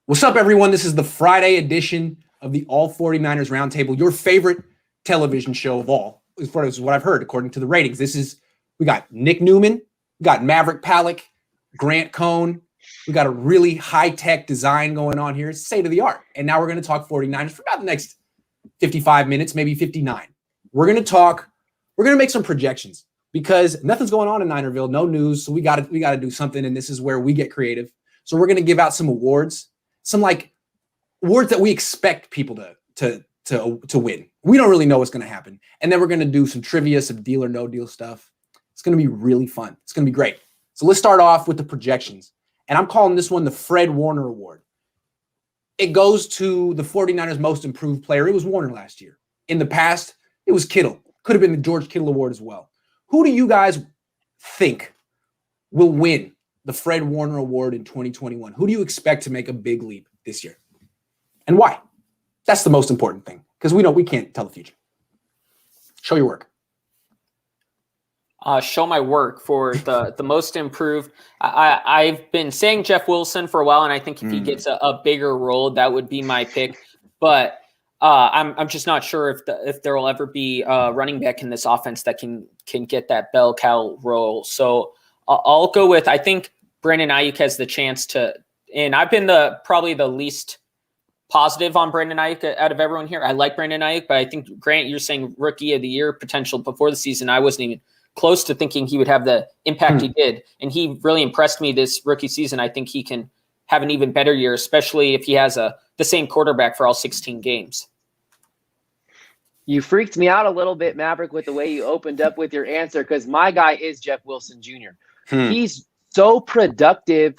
What's up, everyone? This is the Friday edition of the All49ers Roundtable, your favorite television show of all, as far as what I've heard, according to the ratings. We got Nick Newman, we got Maverick Pallack, Grant Cohn. We got a really high-tech design going on here. It's state-of-the-art. And now we're going to talk 49ers for about the next 55 minutes, maybe 59. We're going to make some projections because nothing's going on in Ninerville, no news, so we got to do something, and this is where we get creative. So we're going to give out some awards. Some like awards that we expect people to win. We don't really know what's going to happen. And then we're going to do some trivia, some deal or no deal stuff. It's going to be really fun. It's going to be great. So let's start off with the projections. And I'm calling this one the Fred Warner Award. It goes to the 49ers most improved player. It was Warner last year. In the past, it was Kittle. Could have been the George Kittle Award as well. Who do you guys think will win the Fred Warner Award in 2021? Who do you expect to make a big leap this year? And why? That's the most important thing, because we can't tell the future. Show your work. Show my work for the most improved. I've been saying Jeff Wilson for a while, and I think if he gets a bigger role, that would be my pick. But I'm just not sure if there will ever be a running back in this offense that can get that bell cow role. So I'll go with, I think Brandon Ayuk has the chance to, and I've been probably the least positive on Brandon Ayuk out of everyone here. I like Brandon Ayuk, but I think, Grant, you're saying rookie of the year potential before the season. I wasn't even close to thinking he would have the impact he did. And he really impressed me this rookie season. I think he can have an even better year, especially if he has the same quarterback for all 16 games. You freaked me out a little bit, Maverick, with the way you opened up with your answer, because my guy is Jeff Wilson Jr. He's so productive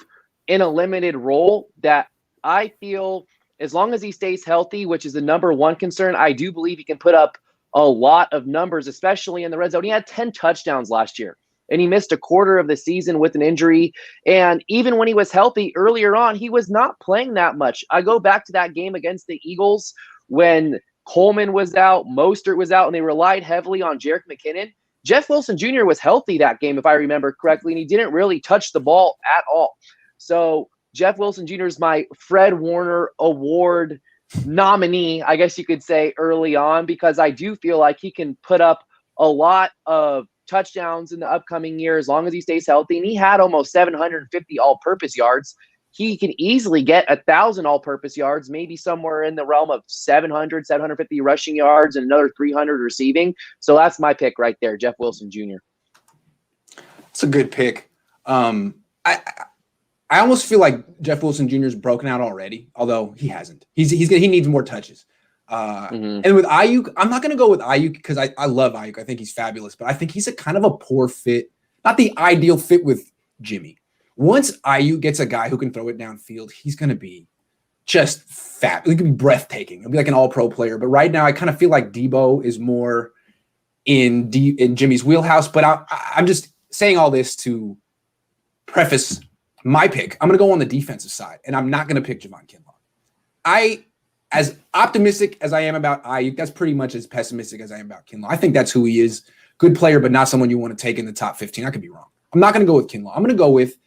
in a limited role that I feel as long as he stays healthy, which is the number one concern, I do believe he can put up a lot of numbers, especially in the red zone. He had 10 touchdowns last year, and he missed a quarter of the season with an injury. And even when he was healthy earlier on, he was not playing that much. I go back to that game against the Eagles when Coleman was out, Mostert was out, and they relied heavily on Jerick McKinnon. Jeff Wilson Jr. was healthy that game, if I remember correctly, and he didn't really touch the ball at all. So Jeff Wilson Jr. is my Fred Warner Award nominee, I guess you could say, early on, because I do feel like he can put up a lot of touchdowns in the upcoming year as long as he stays healthy. And he had almost 750 all-purpose yards. He can easily get 1,000 all-purpose yards, maybe somewhere in the realm of 700, 750 rushing yards and another 300 receiving. So that's my pick right there, Jeff Wilson Jr. It's a good pick. I almost feel like Jeff Wilson Jr. is broken out already, although he hasn't. He needs more touches. And with Ayuk, I'm not going to go with Ayuk because I love Ayuk. I think he's fabulous, but I think he's a kind of a poor fit, not the ideal fit with Jimmy. Once Ayuk gets a guy who can throw it downfield, he's going to be just fat. He can be breathtaking. He'll be like an all-pro player. But right now, I kind of feel like Deebo is more in Jimmy's wheelhouse. But I'm just saying all this to preface my pick. I'm going to go on the defensive side, and I'm not going to pick Javon Kinlaw. As optimistic as I am about Ayuk, that's pretty much as pessimistic as I am about Kinlaw. I think that's who he is. Good player, but not someone you want to take in the top 15. I could be wrong. I'm not going to go with Kinlaw. I'm going to go with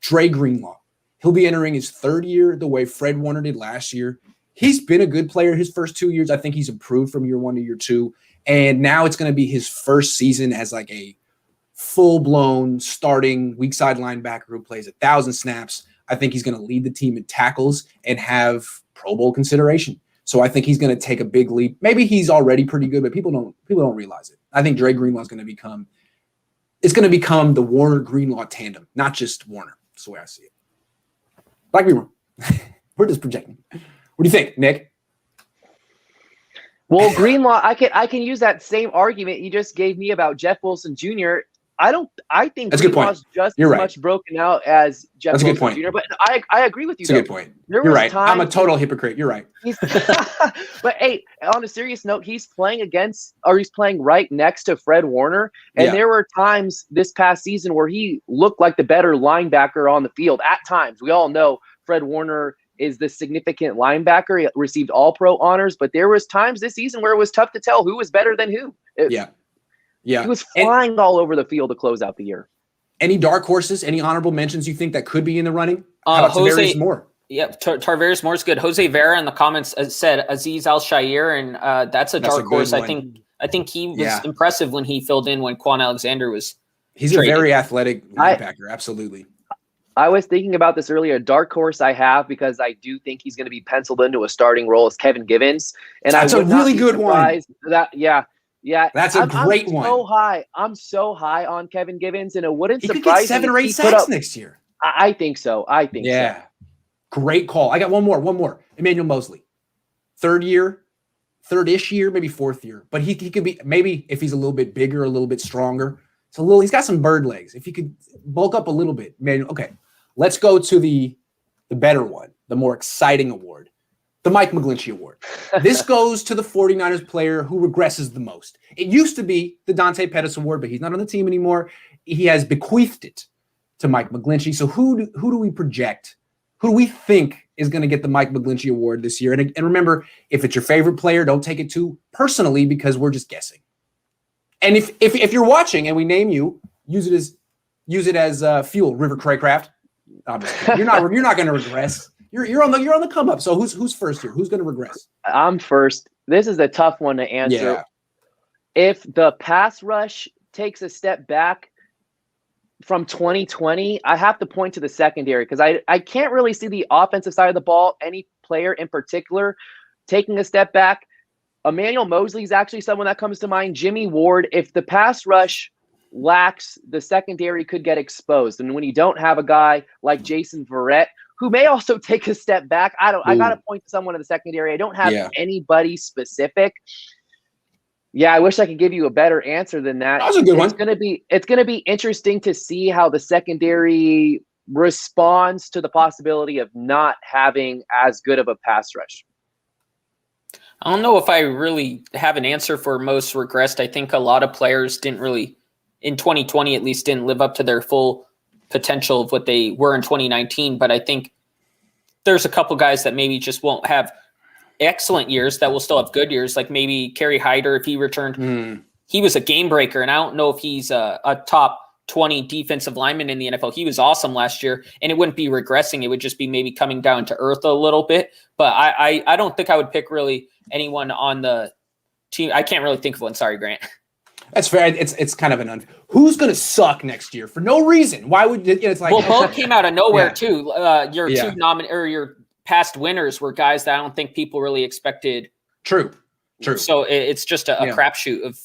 Dre Greenlaw. He'll be entering his third year the way Fred Warner did last year. He's been a good player his first 2 years. I think he's improved from year one to year two. And now it's going to be his first season as like a full-blown starting weak side linebacker who plays 1,000 snaps. I think he's going to lead the team in tackles and have Pro Bowl consideration. So I think he's going to take a big leap. Maybe he's already pretty good, but people don't realize it. I think Dre Greenlaw is going to become the Warner Greenlaw tandem, not just Warner. That's the way I see it. Like we were. We're just projecting. What do you think, Nick? Well, Greenlaw, I can use that same argument you just gave me about Jeff Wilson Jr. I think that's Greenlaw's just as much broken out as Jeff Wilson Jr. But I agree with you. That's a good point. You're right. I'm a total hypocrite. You're right. But hey, on a serious note, he's playing right next to Fred Warner. And there were times this past season where he looked like the better linebacker on the field at times. We all know Fred Warner is the significant linebacker. He received all-pro honors, but there was times this season where it was tough to tell who was better than who. He was flying all over the field to close out the year. Any dark horses, any honorable mentions you think that could be in the running? How about Tavarius Moore? Tarvarius Moore's good. Jose Vera in the comments said Aziz Al-Shaair, and that's a dark horse. one. I think he was impressive when he filled in when Quan Alexander was He's traded. A very athletic linebacker, absolutely. I was thinking about this earlier. A dark horse I have because I do think he's going to be penciled into a starting role is Kevin Givens. And that's a really good one. That's a great one. I'm so high on Kevin Givens, and it wouldn't he surprise could get 7 or 8 me sacks next year. I think so. Yeah. Great call. I got one more. Emmanuel Mosley. Third-ish year, maybe fourth year. But he could be, maybe if he's a little bit bigger, a little bit stronger. He's got some bird legs. If he could bulk up a little bit. Okay. Let's go to the better one, the more exciting award, the Mike Mcglinchey Award. This goes to the 49ers player who regresses the most. It used to be the Dante Pettis Award, but he's not on the team anymore. He has bequeathed it to Mike Mcglinchey. So who do we project? Who do we think is going to get the Mike Mcglinchey Award this year? And remember, if it's your favorite player, don't take it too personally because we're just guessing. And if you're watching and we name you, use it as fuel. River Craycraft. You're not going to regress. You're on the come up. So who's first here? Who's going to regress? I'm first. This is a tough one to answer. Yeah. If the pass rush takes a step back from 2020, I have to point to the secondary because I can't really see the offensive side of the ball, any player in particular, taking a step back. Emmanuel Mosley is actually someone that comes to mind. Jimmy Ward, if the pass rush lacks, the secondary could get exposed. And when you don't have a guy like Jason Verret, who may also take a step back, I got to point to someone in the secondary. I don't have anybody specific. Yeah, I wish I could give you a better answer than that. That was a good one. It's gonna be interesting to see how the secondary responds to the possibility of not having as good of a pass rush. I don't know if I really have an answer for most regressed. I think a lot of players didn't really, in 2020 at least, didn't live up to their full potential of what they were in 2019. But I think there's a couple guys that maybe just won't have excellent years that will still have good years. Like maybe Carrie Hyder, if he returned, he was a game breaker. And I don't know if he's a top 20 defensive lineman in the NFL. He was awesome last year, and it wouldn't be regressing. It would just be maybe coming down to earth a little bit. But I don't think I would pick really anyone on the team. I can't really think of one. Sorry, Grant. That's fair. It's kind of who's going to suck next year for no reason? Why would it's like? Well, both came out of nowhere too. Your your past winners were guys that I don't think people really expected. True. So it's just a crapshoot of.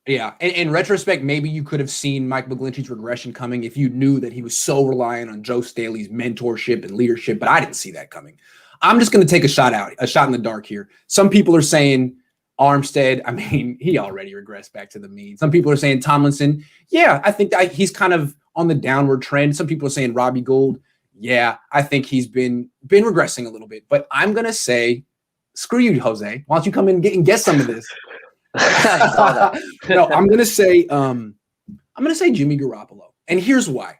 Yeah. In retrospect, maybe you could have seen Mike Mcglinchey's regression coming if you knew that he was so reliant on Joe Staley's mentorship and leadership, but I didn't see that coming. I'm just going to take a shot in the dark here. Some people are saying Armstead. I mean, he already regressed back to the mean. Some people are saying Tomlinson. Yeah, I think that he's kind of on the downward trend. Some people are saying Robbie Gould. Yeah, I think he's been regressing a little bit. But I'm going to say, screw you, Jose. Why don't you come in and get some of this? No, I'm going to say Jimmy Garoppolo. And here's why.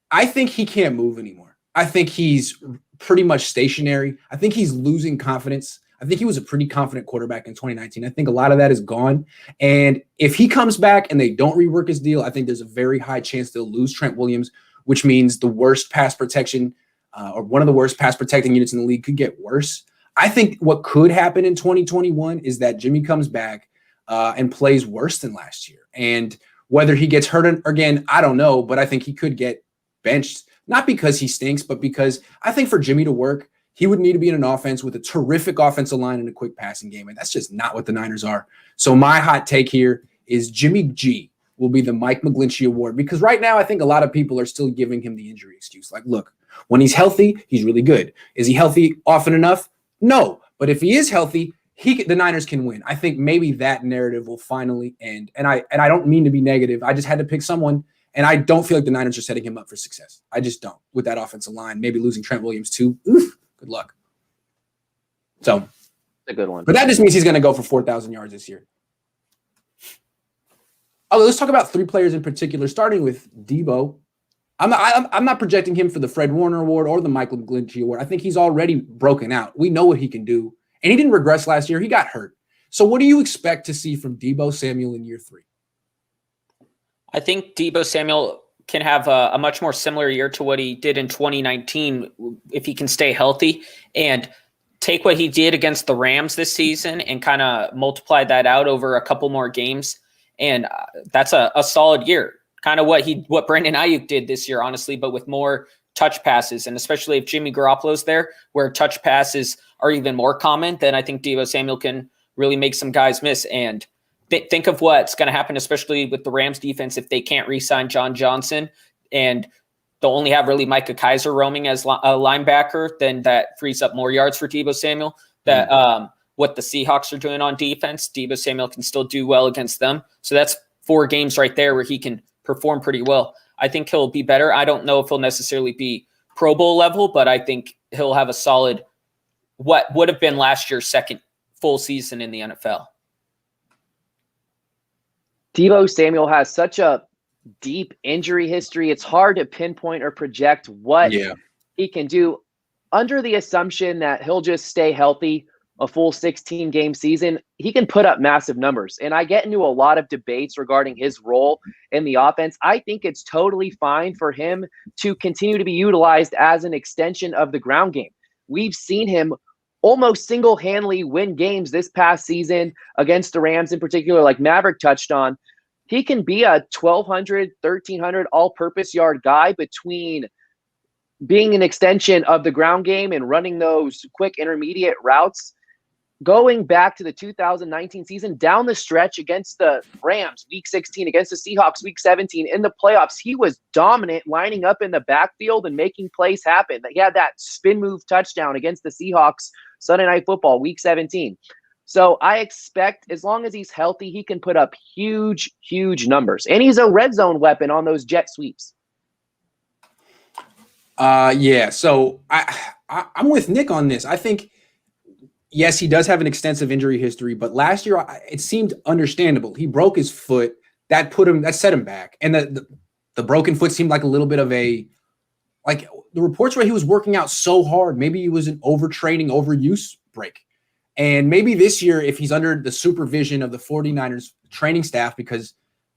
I think he can't move anymore. I think he's pretty much stationary. I think he's losing confidence. I think he was a pretty confident quarterback in 2019. I think a lot of that is gone. And if he comes back and they don't rework his deal, I think there's a very high chance they'll lose Trent Williams, which means the worst pass protection or one of the worst pass protecting units in the league could get worse. I think what could happen in 2021 is that Jimmy comes back and plays worse than last year. And whether he gets hurt again, I don't know, but I think he could get benched, not because he stinks, but because I think for Jimmy to work, he would need to be in an offense with a terrific offensive line and a quick passing game. And that's just not what the Niners are. So my hot take here is Jimmy G will be the Mike Mcglinchey Award, because right now I think a lot of people are still giving him the injury excuse. Like, look, when he's healthy, he's really good. Is he healthy often enough? No. But if he is healthy, the Niners can win. I think maybe that narrative will finally end. And I don't mean to be negative. I just had to pick someone. And I don't feel like the Niners are setting him up for success. I just don't. With that offensive line, maybe losing Trent Williams too. Oof, good luck. So, a good one. But that just means he's going to go for 4,000 yards this year. Oh, let's talk about three players in particular, starting with Deebo. I'm not projecting him for the Fred Warner Award or the Michael Mcglinchey Award. I think he's already broken out. We know what he can do. And he didn't regress last year. He got hurt. So what do you expect to see from Deebo Samuel in year 3? I think Deebo Samuel can have a much more similar year to what he did in 2019 if he can stay healthy and take what he did against the Rams this season and kind of multiply that out over a couple more games. And that's a solid year. Kind of what Brandon Ayuk did this year, honestly, but with more touch passes. And especially if Jimmy Garoppolo's there, where touch passes are even more common, then I think Deebo Samuel can really make some guys miss. And think of what's going to happen, especially with the Rams defense, if they can't re-sign John Johnson and they'll only have really Micah Kiser roaming as a linebacker, then that frees up more yards for Deebo Samuel. What the Seahawks are doing on defense, Deebo Samuel can still do well against them. So that's 4 games right there where he can perform pretty well. I think he'll be better. I don't know if he'll necessarily be Pro Bowl level, but I think he'll have a solid, what would have been last year's second full season in the NFL. Deebo Samuel has such a deep injury history. It's hard to pinpoint or project what he can do under the assumption that he'll just stay healthy a full 16-game season. He can put up massive numbers. And I get into a lot of debates regarding his role in the offense. I think it's totally fine for him to continue to be utilized as an extension of the ground game. We've seen him almost single-handedly win games this past season against the Rams in particular, like Maverick touched on. He can be a 1,200, 1,300 all-purpose yard guy between being an extension of the ground game and running those quick intermediate routes. Going back to the 2019 season, down the stretch against the Rams, week 16, against the Seahawks, week 17, in the playoffs, he was dominant, lining up in the backfield and making plays happen. He had that spin move touchdown against the Seahawks Sunday Night Football, week 17. So I expect, as long as he's healthy, he can put up huge, huge numbers. And he's a red zone weapon on those jet sweeps. So I'm with Nick on this. I think, yes, he does have an extensive injury history, but last year it seemed understandable. He broke his foot. That set him back. And the broken foot seemed like a little bit of the reports where he was working out so hard. Maybe he was an overtraining, overuse break. And maybe this year, if he's under the supervision of the 49ers training staff, because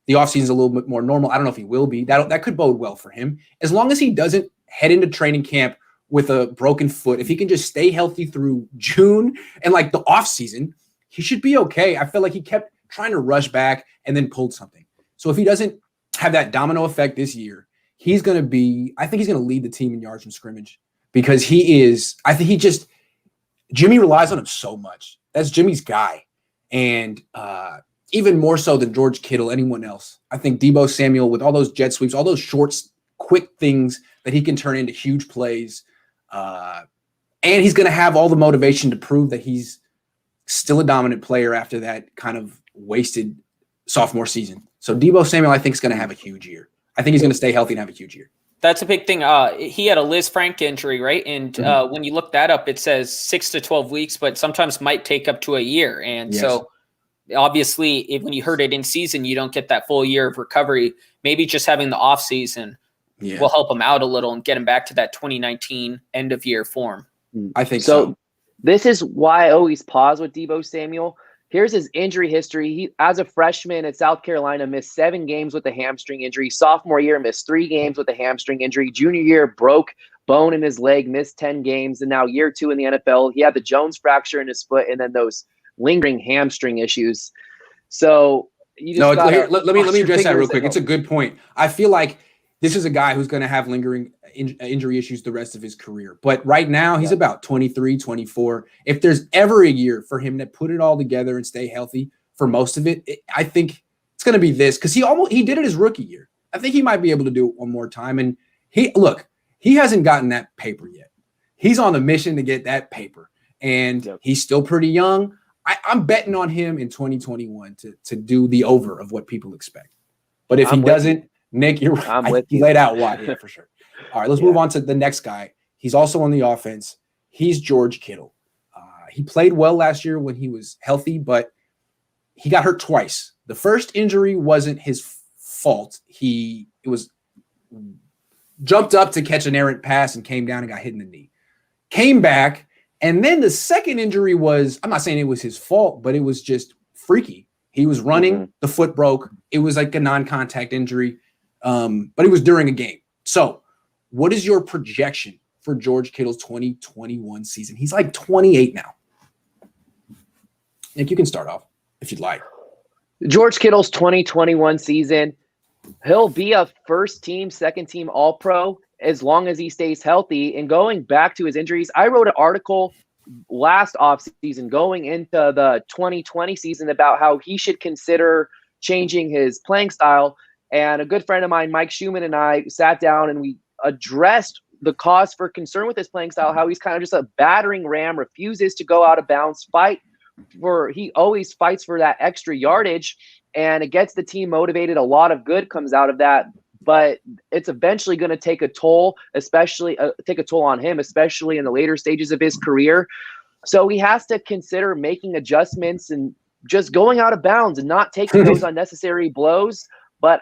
the offseason is a little bit more normal, I don't know if he will be, that could bode well for him. As long as he doesn't head into training camp with a broken foot, if he can just stay healthy through June and like the offseason, he should be okay. I feel like he kept trying to rush back and then pulled something. So if he doesn't have that domino effect this year, I think he's going to lead the team in yards from scrimmage, because Jimmy relies on him so much. That's Jimmy's guy. And even more so than George Kittle, anyone else. I think Deebo Samuel, with all those jet sweeps, all those short, quick things that he can turn into huge plays. And he's going to have all the motivation to prove that he's still a dominant player after that kind of wasted sophomore season. So Deebo Samuel, I think, is going to have a huge year. I think he's going to stay healthy and have a huge year. That's a big thing. He had a Liz Frank injury, right? And when you look that up, it says 6 to 12 weeks, but sometimes might take up to a year. And so obviously, when you hurt it in season, you don't get that full year of recovery. Maybe just having the off season will help him out a little and get him back to that 2019 end of year form. I think so. This is why I always pause with Deebo Samuel. Here's his injury history. He, as a freshman at South Carolina, missed 7 games with a hamstring injury. Sophomore year, missed 3 games with a hamstring injury. Junior year, broke bone in his leg, missed 10 games. And now year 2 in the NFL, he had the Jones fracture in his foot and then those lingering hamstring issues. So let me address that real quick. It's a good point. I feel like this is a guy who's going to have lingering injury issues the rest of his career. But right now, he's about 23, 24. If there's ever a year for him to put it all together and stay healthy for most of it, I think it's going to be this, because he did it his rookie year. I think he might be able to do it one more time. And he hasn't gotten that paper yet. He's on a mission to get that paper. And he's still pretty young. I'm betting on him in 2021 to do the over of what people expect. But if he doesn't, Nick, you're right. You laid out why, for sure. All right, let's move on to the next guy. He's also on the offense. He's George Kittle. He played well last year when he was healthy, but he got hurt twice. The first injury wasn't his fault. It was jumped up to catch an errant pass and came down and got hit in the knee. Came back, and then the second injury was, I'm not saying it was his fault, but it was just freaky. He was running, the foot broke. It was like a non-contact injury. but it was during a game. So what is your projection for George Kittle's 2021 season? He's like 28 now. Nick, you can start off if you'd like. George Kittle's 2021 season, he'll be a first team, second team All-Pro as long as he stays healthy. And going back to his injuries, I wrote an article last offseason going into the 2020 season about how he should consider changing his playing style. And a good friend of mine, Mike Schumann, and I sat down and we addressed the cause for concern with his playing style, how he's kind of just a battering ram, refuses to go out of bounds, he always fights for that extra yardage, and it gets the team motivated. A lot of good comes out of that, but it's eventually going to take a toll, especially on him, especially in the later stages of his career. So he has to consider making adjustments and just going out of bounds and not taking those unnecessary blows. But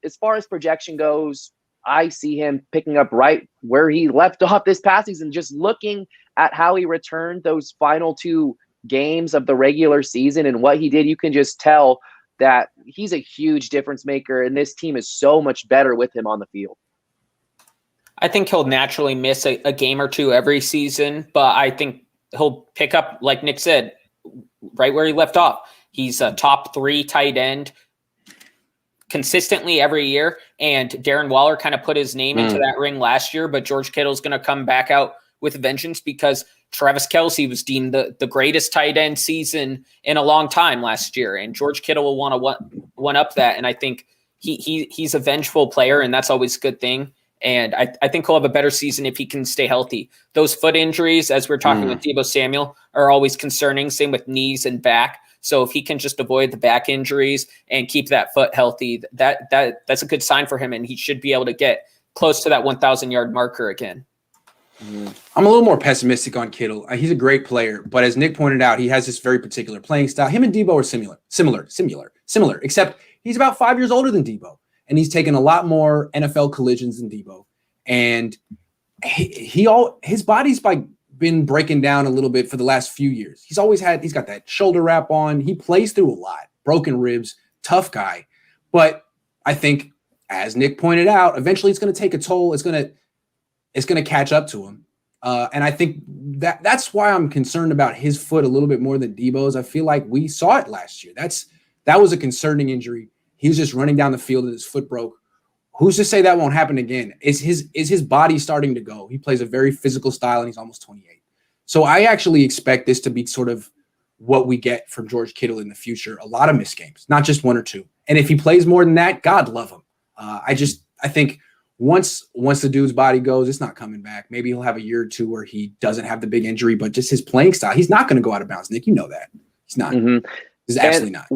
as far as projection goes, I see him picking up right where he left off this past season. Just looking at how he returned those final 2 games of the regular season and what he did, you can just tell that he's a huge difference maker, and this team is so much better with him on the field. I think he'll naturally miss a game or 2 every season, but I think he'll pick up, like Nick said, right where he left off. He's a top 3 tight end consistently every year, and Darren Waller kind of put his name into that ring last year, but George Kittle's going to come back out with vengeance because Travis Kelce was deemed the greatest tight end season in a long time last year, and George Kittle will want to one up that. And I think he's a vengeful player, and that's always a good thing. And I think he'll have a better season if he can stay healthy. Those foot injuries, as we're talking with Deebo Samuel, are always concerning. Same with knees and back. So if he can just avoid the back injuries and keep that foot healthy, that's a good sign for him, and he should be able to get close to that 1,000-yard marker again. I'm a little more pessimistic on Kittle. He's a great player, but as Nick pointed out, he has this very particular playing style. Him and Deebo are similar, except he's about 5 years older than Deebo, and he's taken a lot more NFL collisions than Deebo. And his body's been breaking down a little bit for the last few years. He's got that shoulder wrap on. He plays through a lot, broken ribs, tough guy. But I think, as Nick pointed out, eventually it's going to take a toll. It's going to catch up to him. And I think that's why I'm concerned about his foot a little bit more than Deebo's. I feel like we saw it last year. That was a concerning injury. He was just running down the field and his foot broke. Who's to say that won't happen again? Is his body starting to go? He plays a very physical style, and he's almost 28. So I actually expect this to be sort of what we get from George Kittle in the future. A lot of missed games, not just 1 or 2. And if he plays more than that, God love him. I think once the dude's body goes, it's not coming back. Maybe he'll have a year or 2 where he doesn't have the big injury, but just his playing style, he's not going to go out of bounds. Nick, you know that. He's not. He's absolutely not.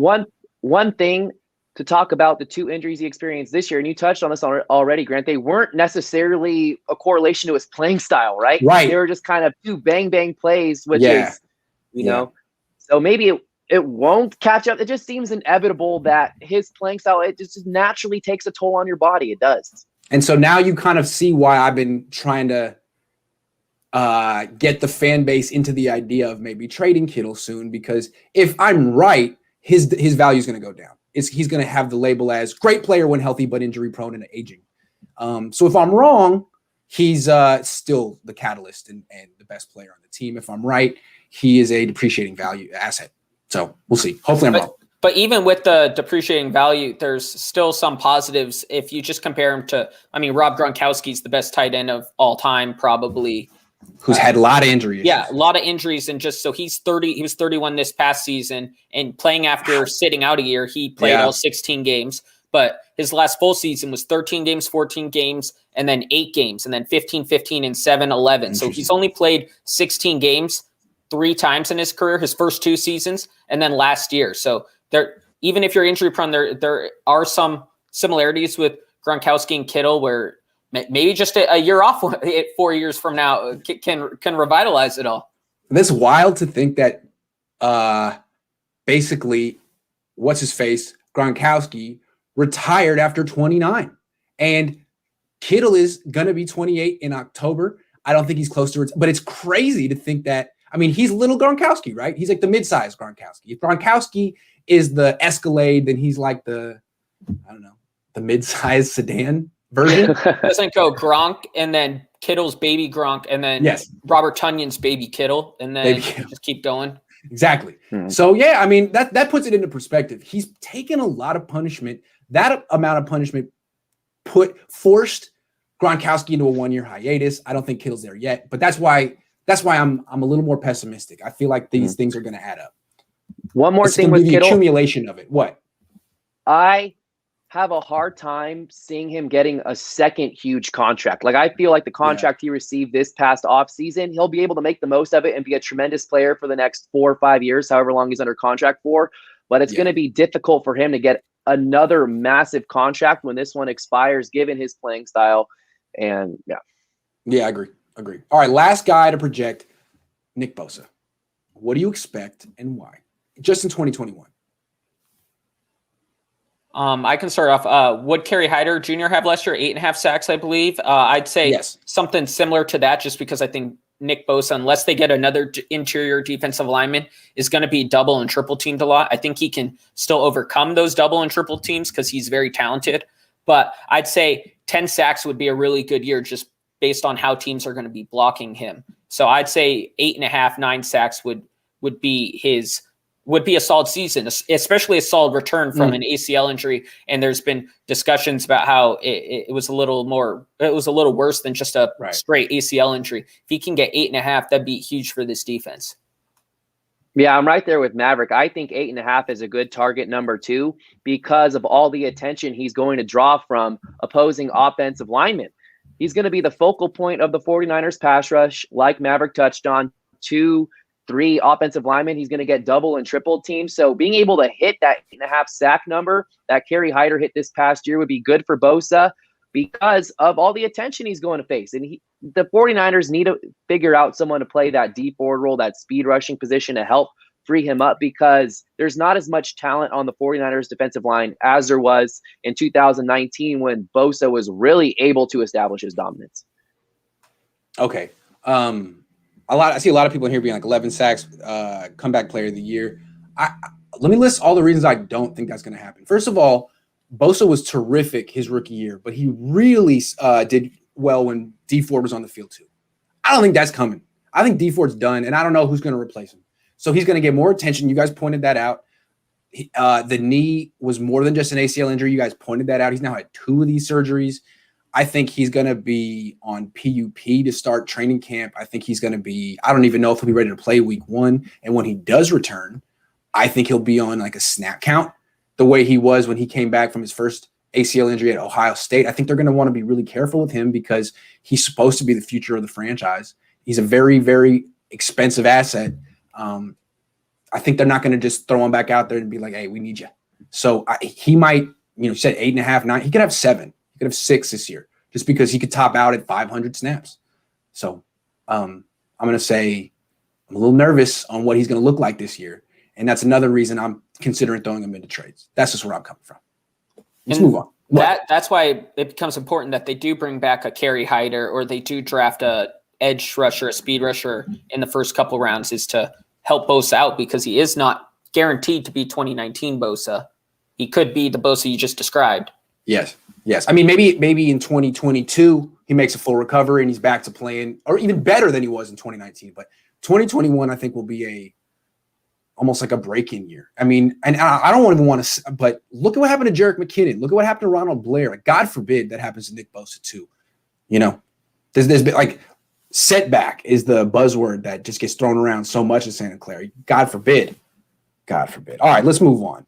One thing to talk about the 2 injuries he experienced this year, and you touched on this already, Grant, they weren't necessarily a correlation to his playing style, right? Right. They were just kind of 2 bang plays, which is, you know, so maybe it won't catch up. It just seems inevitable that his playing style, it just naturally takes a toll on your body. It does. And so now you kind of see why I've been trying to get the fan base into the idea of maybe trading Kittle soon, because if I'm right, his value is going to go down. He's going to have the label as great player when healthy, but injury prone and aging. So if I'm wrong, he's still the catalyst and the best player on the team. If I'm right, he is a depreciating value asset. So we'll see. Hopefully I'm wrong. But even with the depreciating value, there's still some positives. If you just compare him to, Rob Gronkowski's the best tight end of all time, probably. Who's had a lot of injuries. Yeah, a lot of injuries. And just so he was 31 this past season, and playing after sitting out a year, he played all 16 games. But his last full season was 13 games, 14 games, and then 8 games, and then 15, 15, and 7, 11. So he's only played 16 games 3 times in his career, his first 2 seasons, and then last year. So even if you're injury prone, there are some similarities with Gronkowski and Kittle, where maybe just a year off 4 years from now can revitalize it all. That's wild to think that basically, what's his face, Gronkowski, retired after 29. And Kittle is going to be 28 in October. I don't think he's close to it, but it's crazy to think that. He's little Gronkowski, right? He's like the mid-sized Gronkowski. If Gronkowski is the Escalade, then he's like the the mid-sized sedan version. Doesn't go Gronk and then Kittle's baby Gronk and then Robert Tunyon's baby Kittle and then just keep going. Exactly. So yeah, I mean that puts it into perspective. He's taken a lot of punishment. That amount of punishment forced Gronkowski into a 1-year hiatus. I don't think Kittle's there yet, but that's why I'm a little more pessimistic. I feel like these things are going to add up. One more thing with the Kittle, accumulation of it. What? I have a hard time seeing him getting a second huge contract. Like, I feel like the contract he received this past offseason, he'll be able to make the most of it and be a tremendous player for the next 4 or 5 years, however long he's under contract for. But it's going to be difficult for him to get another massive contract when this one expires, given his playing style. And I agree. All right, last guy to project, Nick Bosa. What do you expect and why? Just in 2021. I can start off. Would Carrie Hyder Jr. have last year 8.5 sacks, I believe? I'd say something similar to that, just because I think Nick Bosa, unless they get another interior defensive lineman, is going to be double and triple teamed a lot. I think he can still overcome those double and triple teams because he's very talented. But I'd say 10 sacks would be a really good year just based on how teams are going to be blocking him. So I'd say 8.5, 9 sacks would be a solid season, especially a solid return from an ACL injury. And there's been discussions about how it was a little worse than just a straight ACL injury. If he can get 8.5, that'd be huge for this defense. Yeah, I'm right there with Maverick. I think 8.5 is a good target number too, because of all the attention he's going to draw from opposing offensive linemen. He's going to be the focal point of the 49ers pass rush, like Maverick touched on. 2, 3 offensive linemen, he's going to get double and triple teams. So being able to hit that 8.5 sack number that Carrie Hyder hit this past year would be good for Bosa because of all the attention he's going to face. And the 49ers need to figure out someone to play that deep forward role, that speed rushing position to help free him up, because there's not as much talent on the 49ers defensive line as there was in 2019 when Bosa was really able to establish his dominance. Okay. I see a lot of people in here being like 11 sacks, comeback player of the year. Let me list all the reasons I don't think that's going to happen. First of all, Bosa was terrific his rookie year, but he really did well when D Ford was on the field too. I don't think that's coming. I think D Ford's done, and I don't know who's going to replace him. So he's going to get more attention. You guys pointed that out. The knee was more than just an ACL injury. You guys pointed that out. He's now had 2 of these surgeries. I think he's going to be on PUP to start training camp. I think he's going to be – I don't even know if he'll be ready to play week 1. And when he does return, I think he'll be on like a snap count the way he was when he came back from his first ACL injury at Ohio State. I think they're going to want to be really careful with him because he's supposed to be the future of the franchise. He's a very, very expensive asset. I think they're not going to just throw him back out there and be like, hey, we need you. So he might, you said 8.5, 9. He could have 7. He could have 6 this year just because he could top out at 500 snaps. So I'm going to say I'm a little nervous on what he's going to look like this year. And that's another reason I'm considering throwing him into trades. That's just where I'm coming from. Let's move on. That's why it becomes important that they do bring back a Carrie Hyder or they do draft a edge rusher, a speed rusher in the first couple rounds, is to help Bosa out because he is not guaranteed to be 2019 Bosa. He could be the Bosa you just described. Yes. I mean, maybe in 2022 he makes a full recovery and he's back to playing, or even better than he was in 2019. But 2021, I think, will be almost like a break-in year. I mean, and I don't even want to, but look at what happened to Jerick McKinnon. Look at what happened to Ronald Blair. Like, God forbid that happens to Nick Bosa too. There's been like setback is the buzzword that just gets thrown around so much in Santa Clara. God forbid. God forbid. All right, let's move on.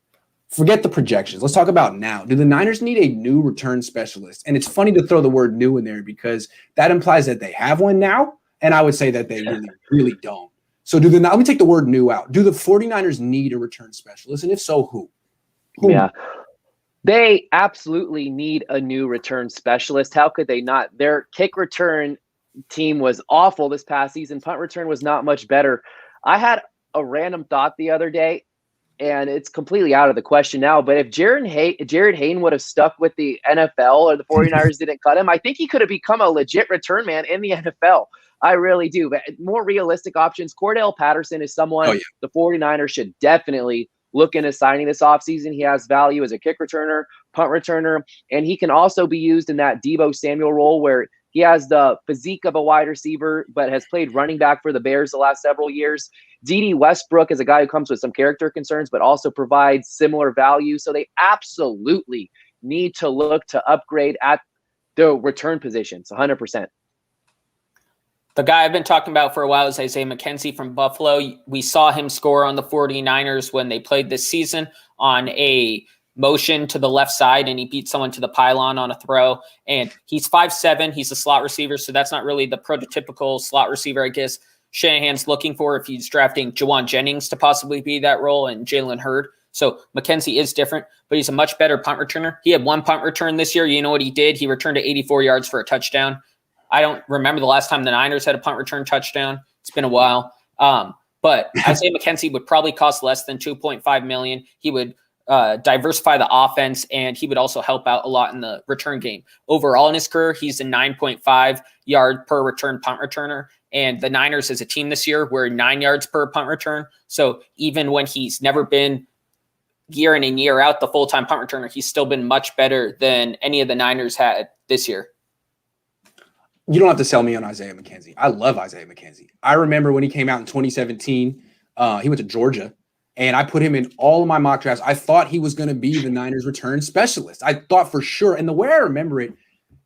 Forget the projections. Let's talk about now. Do the Niners need a new return specialist? And it's funny to throw the word new in there because that implies that they have one now. And I would say that they really, really don't. So let me take the word new out. Do the 49ers need a return specialist? And if so, who? Yeah, they absolutely need a new return specialist. How could they not? Their kick return team was awful this past season. Punt return was not much better. I had a random thought the other day, and it's completely out of the question now, but if Jared Hayne would have stuck with the NFL or the 49ers didn't cut him, I think he could have become a legit return man in the NFL. I really do. But more realistic options, Cordell Patterson is someone the 49ers should definitely look into signing this offseason. He has value as a kick returner, punt returner, and he can also be used in that Deebo Samuel role where he has the physique of a wide receiver, but has played running back for the Bears the last several years. Didi Westbrook is a guy who comes with some character concerns, but also provides similar value. So they absolutely need to look to upgrade at the return positions, 100%. The guy I've been talking about for a while is Isaiah Mckenzie from Buffalo. We saw him score on the 49ers when they played this season on a motion to the left side, and he beat someone to the pylon on a throw. And he's 5'7". He's a slot receiver, so that's not really the prototypical slot receiver, I guess, Shanahan's looking for if he's drafting Jawan Jennings to possibly be that role and Jalen Hurd. So Mckenzie is different, but he's a much better punt returner. He had one punt return this year. You know what he did? He returned to 84 yards for a touchdown. I don't remember the last time the Niners had a punt return touchdown. It's been a while. But Isaiah Mckenzie would probably cost less than $2.5 million. He would diversify the offense, and he would also help out a lot in the return game. Overall in his career, he's a 9.5 yard per return punt returner. And the Niners as a team this year were 9 yards per punt return. So even when he's never been year in and year out the full-time punt returner, he's still been much better than any of the Niners had this year. You don't have to sell me on Isaiah Mckenzie. I love Isaiah Mckenzie. I remember when he came out in 2017, he went to Georgia, and I put him in all of my mock drafts. I thought he was going to be the Niners return specialist. I thought for sure. And the way I remember it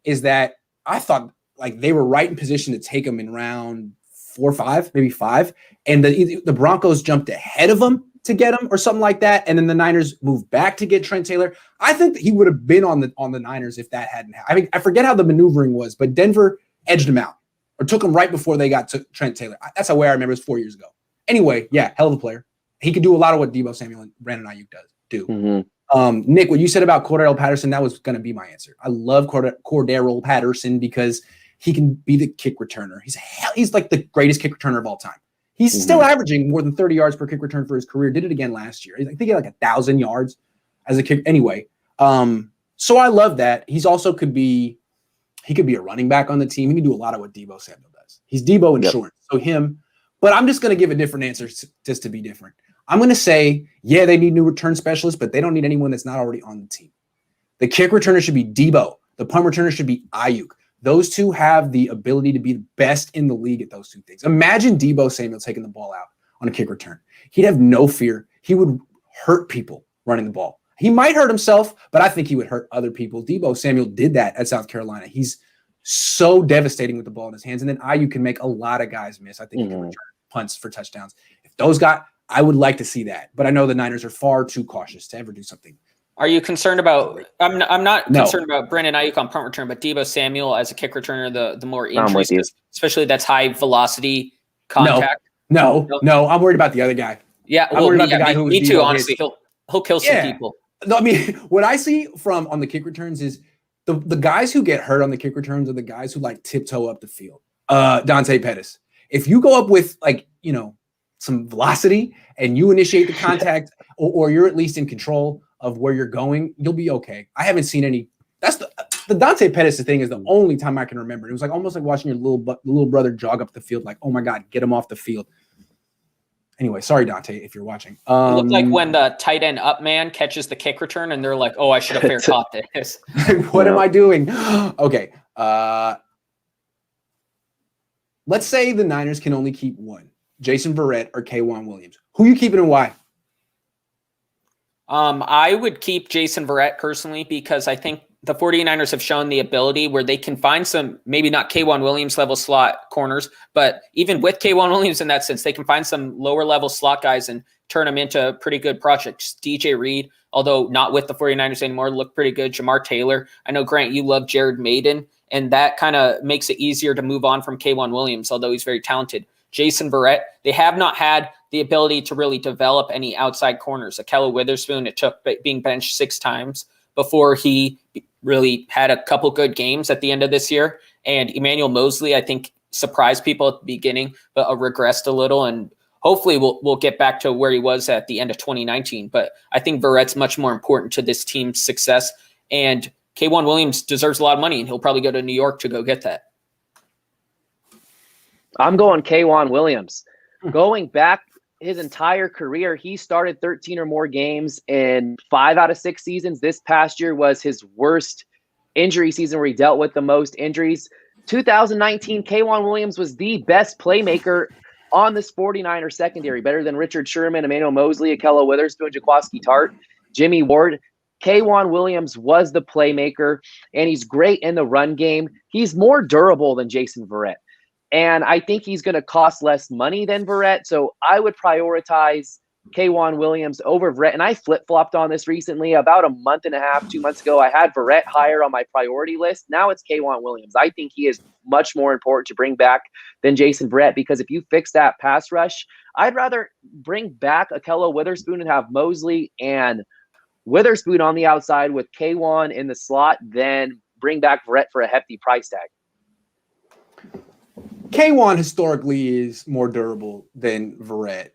is that I thought like they were right in position to take him in round 4 or 5, maybe 5. And the Broncos jumped ahead of him to get him or something like that. And then the Niners moved back to get Trent Taylor. I think that he would have been on the Niners if that hadn't happened. I mean, I forget how the maneuvering was, but Denver edged him out or took him right before they got to Trent Taylor. That's the way I remember it was 4 years ago. Anyway, yeah, hell of a player. He could do a lot of what Deebo Samuel and Brandon Ayuk do. Mm-hmm. Nick, what you said about Cordell Patterson, that was going to be my answer. I love Cordell Patterson because he can be the kick returner. He's like the greatest kick returner of all time. He's still averaging more than 30 yards per kick return for his career. Did it again last year. I think he had like 1,000 yards as a kick. Anyway, so I love that. He could be a running back on the team. He can do a lot of what Deebo Samuel does. He's Deebo in short. So him. But I'm just going to give a different answer just to be different. I'm going to say, yeah, they need new return specialists, but they don't need anyone that's not already on the team. The kick returner should be Deebo. The punt returner should be Ayuk. Those two have the ability to be the best in the league at those two things. Imagine Deebo Samuel taking the ball out on a kick return. He'd have no fear. He would hurt people running the ball. He might hurt himself, but I think he would hurt other people. Deebo Samuel did that at South Carolina. He's so devastating with the ball in his hands. And then Ayuk can make a lot of guys miss. I think he can return punts for touchdowns. If those got, I would like to see that. But I know the Niners are far too cautious to ever do something. Are you concerned about – I'm not concerned about Brandon Ayuk on punt return, but Deebo Samuel as a kick returner, the more injuries, especially that's high velocity contact? No, I'm worried about the other guy. Yeah, I'm worried about the guy who me too, honestly. He'll kill some people. No, I mean, what I see from on the kick returns is the guys who get hurt on the kick returns are the guys who like tiptoe up the field. Dante Pettis. If you go up with like, some velocity and you initiate the contact or you're at least in control of where you're going, you'll be okay. I haven't seen any. That's the Dante Pettis thing is the only time I can remember. It was like almost like watching your little brother jog up the field. Like, oh my God, get him off the field. Anyway, sorry, Dante, if you're watching. It looked like when the tight end up man catches the kick return and they're like, oh, I should have fair caught this. What am I doing? Okay. Let's say the Niners can only keep one. Jason Verret or Kaywan Williams. Who are you keeping and why? I would keep Jason Verret personally because I think the 49ers have shown the ability where they can find some, maybe not Kaywon Williams level slot corners, but even with Kaywon Williams in that sense, they can find some lower level slot guys and turn them into pretty good projects. DJ Reed, although not with the 49ers anymore, looked pretty good. Jamar Taylor. I know, Grant, you love Jared Maiden, and that kind of makes it easier to move on from Kaywon Williams, although he's very talented. Jason Verret, they have not had the ability to really develop any outside corners. Akella Witherspoon, it took being benched 6 times before he really had a couple good games at the end of this year. And Emmanuel Mosley, I think, surprised people at the beginning, but regressed a little. And hopefully we'll get back to where he was at the end of 2019. But I think Verret's much more important to this team's success. And Kaywon Williams deserves a lot of money, and he'll probably go to New York to go get that. I'm going Kaywon Williams. Going back his entire career, he started 13 or more games in 5 out of 6 seasons. This past year was his worst injury season where he dealt with the most injuries. 2019, Kaywon Williams was the best playmaker on this 49er secondary, better than Richard Sherman, Emmanuel Mosley, Ahkello Witherspoon, Jaquiski Tart, Jimmy Ward. Kaywon Williams was the playmaker, and he's great in the run game. He's more durable than Jason Verret. And I think he's going to cost less money than Verret. So I would prioritize Kaywon Williams over Verret. And I flip-flopped on this recently. About a month and a half, 2 months ago, I had Verret higher on my priority list. Now it's Kaywon Williams. I think he is much more important to bring back than Jason Verret, because if you fix that pass rush, I'd rather bring back Ahkello Witherspoon and have Mosley and Witherspoon on the outside with Kaywon in the slot than bring back Verret for a hefty price tag. Kaywon historically is more durable than Verret.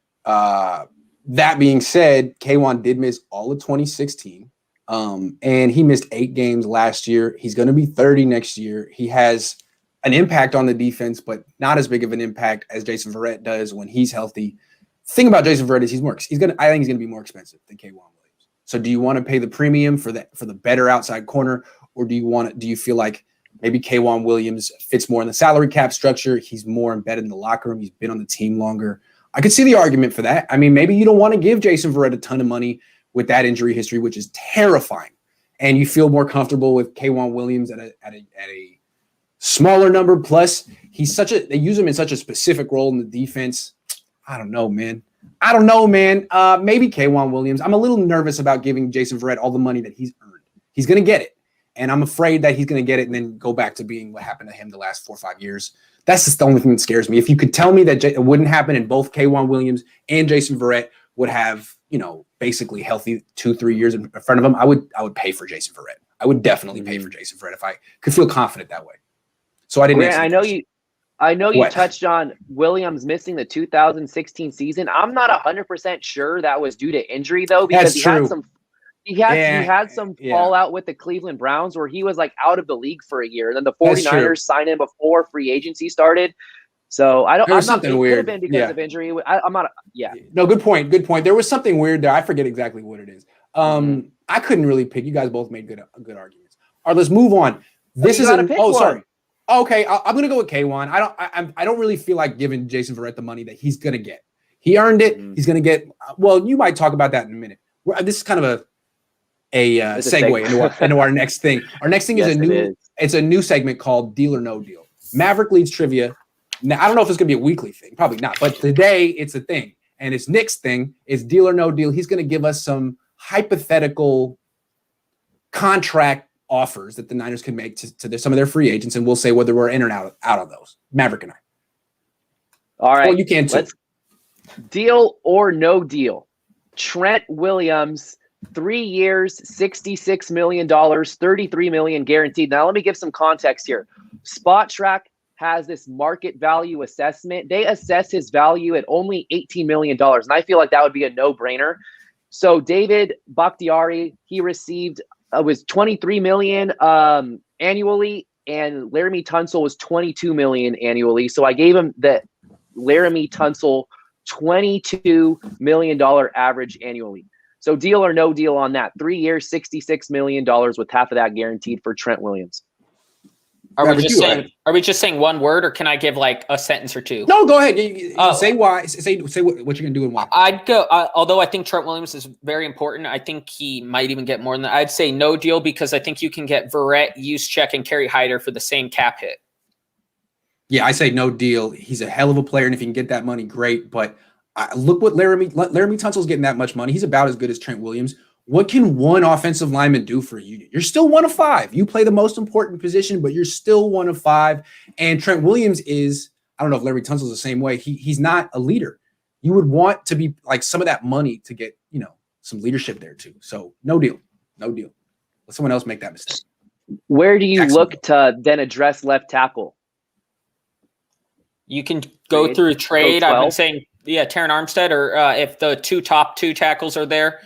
That being said, Kaywon did miss all of 2016, and he missed 8 games last year. He's going to be 30 next year. He has an impact on the defense, but not as big of an impact as Jason Verret does when he's healthy. The thing about Jason Verret is I think he's going to be more expensive than Kaywon Williams. So do you want to pay the premium for the better outside corner, or do you feel like maybe Kaywon Williams fits more in the salary cap structure? He's more embedded in the locker room. He's been on the team longer. I could see the argument for that. I mean, maybe you don't want to give Jason Verret a ton of money with that injury history, which is terrifying, and you feel more comfortable with Kaywon Williams at a smaller number. Plus, they use him in such a specific role in the defense. I don't know, man. Maybe Kaywon Williams. I'm a little nervous about giving Jason Verret all the money that he's earned. He's going to get it. And I'm afraid that he's going to get it and then go back to being what happened to him the last 4 or 5 years. That's just the only thing that scares me. If you could tell me that it wouldn't happen and both Kaywon Williams and Jason Verret would have, basically healthy 2-3 years in front of them, I would pay for Jason Verret. I would definitely pay for Jason Verret if I could feel confident that way. So I didn't. Grant, I know you touched on Williams missing the 2016 season. I'm not 100% sure that was due to injury though, because he had some fallout with the Cleveland Browns where he was like out of the league for a year. And then the 49ers signed him before free agency started. So I'm not something weird. It could have been because of injury. I'm not. Yeah. No, good point. There was something weird there. I forget exactly what it is. I couldn't really pick. You guys both made good arguments. All right, let's move on. This is sorry. Okay, I'm gonna go with Kaywon. I don't really feel like giving Jason Verret the money that he's gonna get. He earned it. He's gonna get. Well, you might talk about that in a minute. This is kind of a segue into our next thing. Our next thing is a new segment called Deal or No Deal. Maverick Leads Trivia. Now, I don't know if it's going to be a weekly thing. Probably not. But today, it's a thing. And it's Nick's thing. It's Deal or No Deal. He's going to give us some hypothetical contract offers that the Niners can make to some of their free agents, and we'll say whether we're in or out of those. Maverick and I. All right. Well, you can too. Deal or no deal. Trent Williams, 3 years, $66 million, $33 million guaranteed. Now, let me give some context here. Spot Track has this market value assessment. They assess his value at only $18 million. And I feel like that would be a no-brainer. So David Bakhtiari, he received was $23 million annually, and Laramie Tunsil was $22 million annually. So I gave him the Laramie Tunsil $22 million average annually. So deal or no deal on that. 3 years, $66 million with half of that guaguaranteed for Trent Williams. Are we just saying one word, or can I give like a sentence or two? No, go ahead. Say why. Say what you're gonna do and why. I'd go. Although I think Trent Williams is very important, I think he might even get more than that. I'd say no deal because I think you can get Verret, Juszczyk, and Carrie Hyder for the same cap hit. Yeah, I say no deal. He's a hell of a player, and if you can get that money, great. But look what Laramie Tunsil's getting that much money. He's about as good as Trent Williams. What can one offensive lineman do for you? You're still 1 of 5. You play the most important position, but you're still 1 of 5. And Trent Williams is, I don't know if Laramie Tunsil's the same way. He's not a leader. You would want to be like some of that money to get, some leadership there too. So no deal. No deal. Let someone else make that mistake. Where do you look to then address left tackle? You can go through trade. I've been saying, Terran Armstead, or if the top two tackles are there,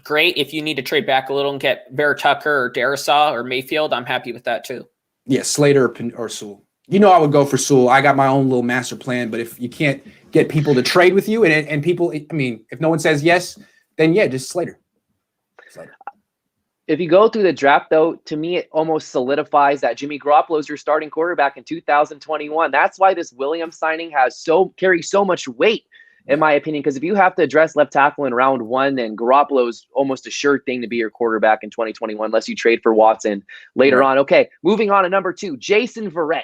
great. If you need to trade back a little and get Bear Tucker or Darisaw or Mayfield, I'm happy with that too. Yeah, Slater or Sewell. I would go for Sewell. I got my own little master plan, but if you can't get people to trade with you and people, I mean, if no one says yes, then yeah, just Slater. If you go through the draft, though, to me, it almost solidifies that Jimmy Garoppolo is your starting quarterback in 2021. That's why this Williams signing carries so much weight, in my opinion, because if you have to address left tackle in round 1, then Garoppolo is almost a sure thing to be your quarterback in 2021, unless you trade for Watson later on. Okay, moving on to number 2, Jason Verret.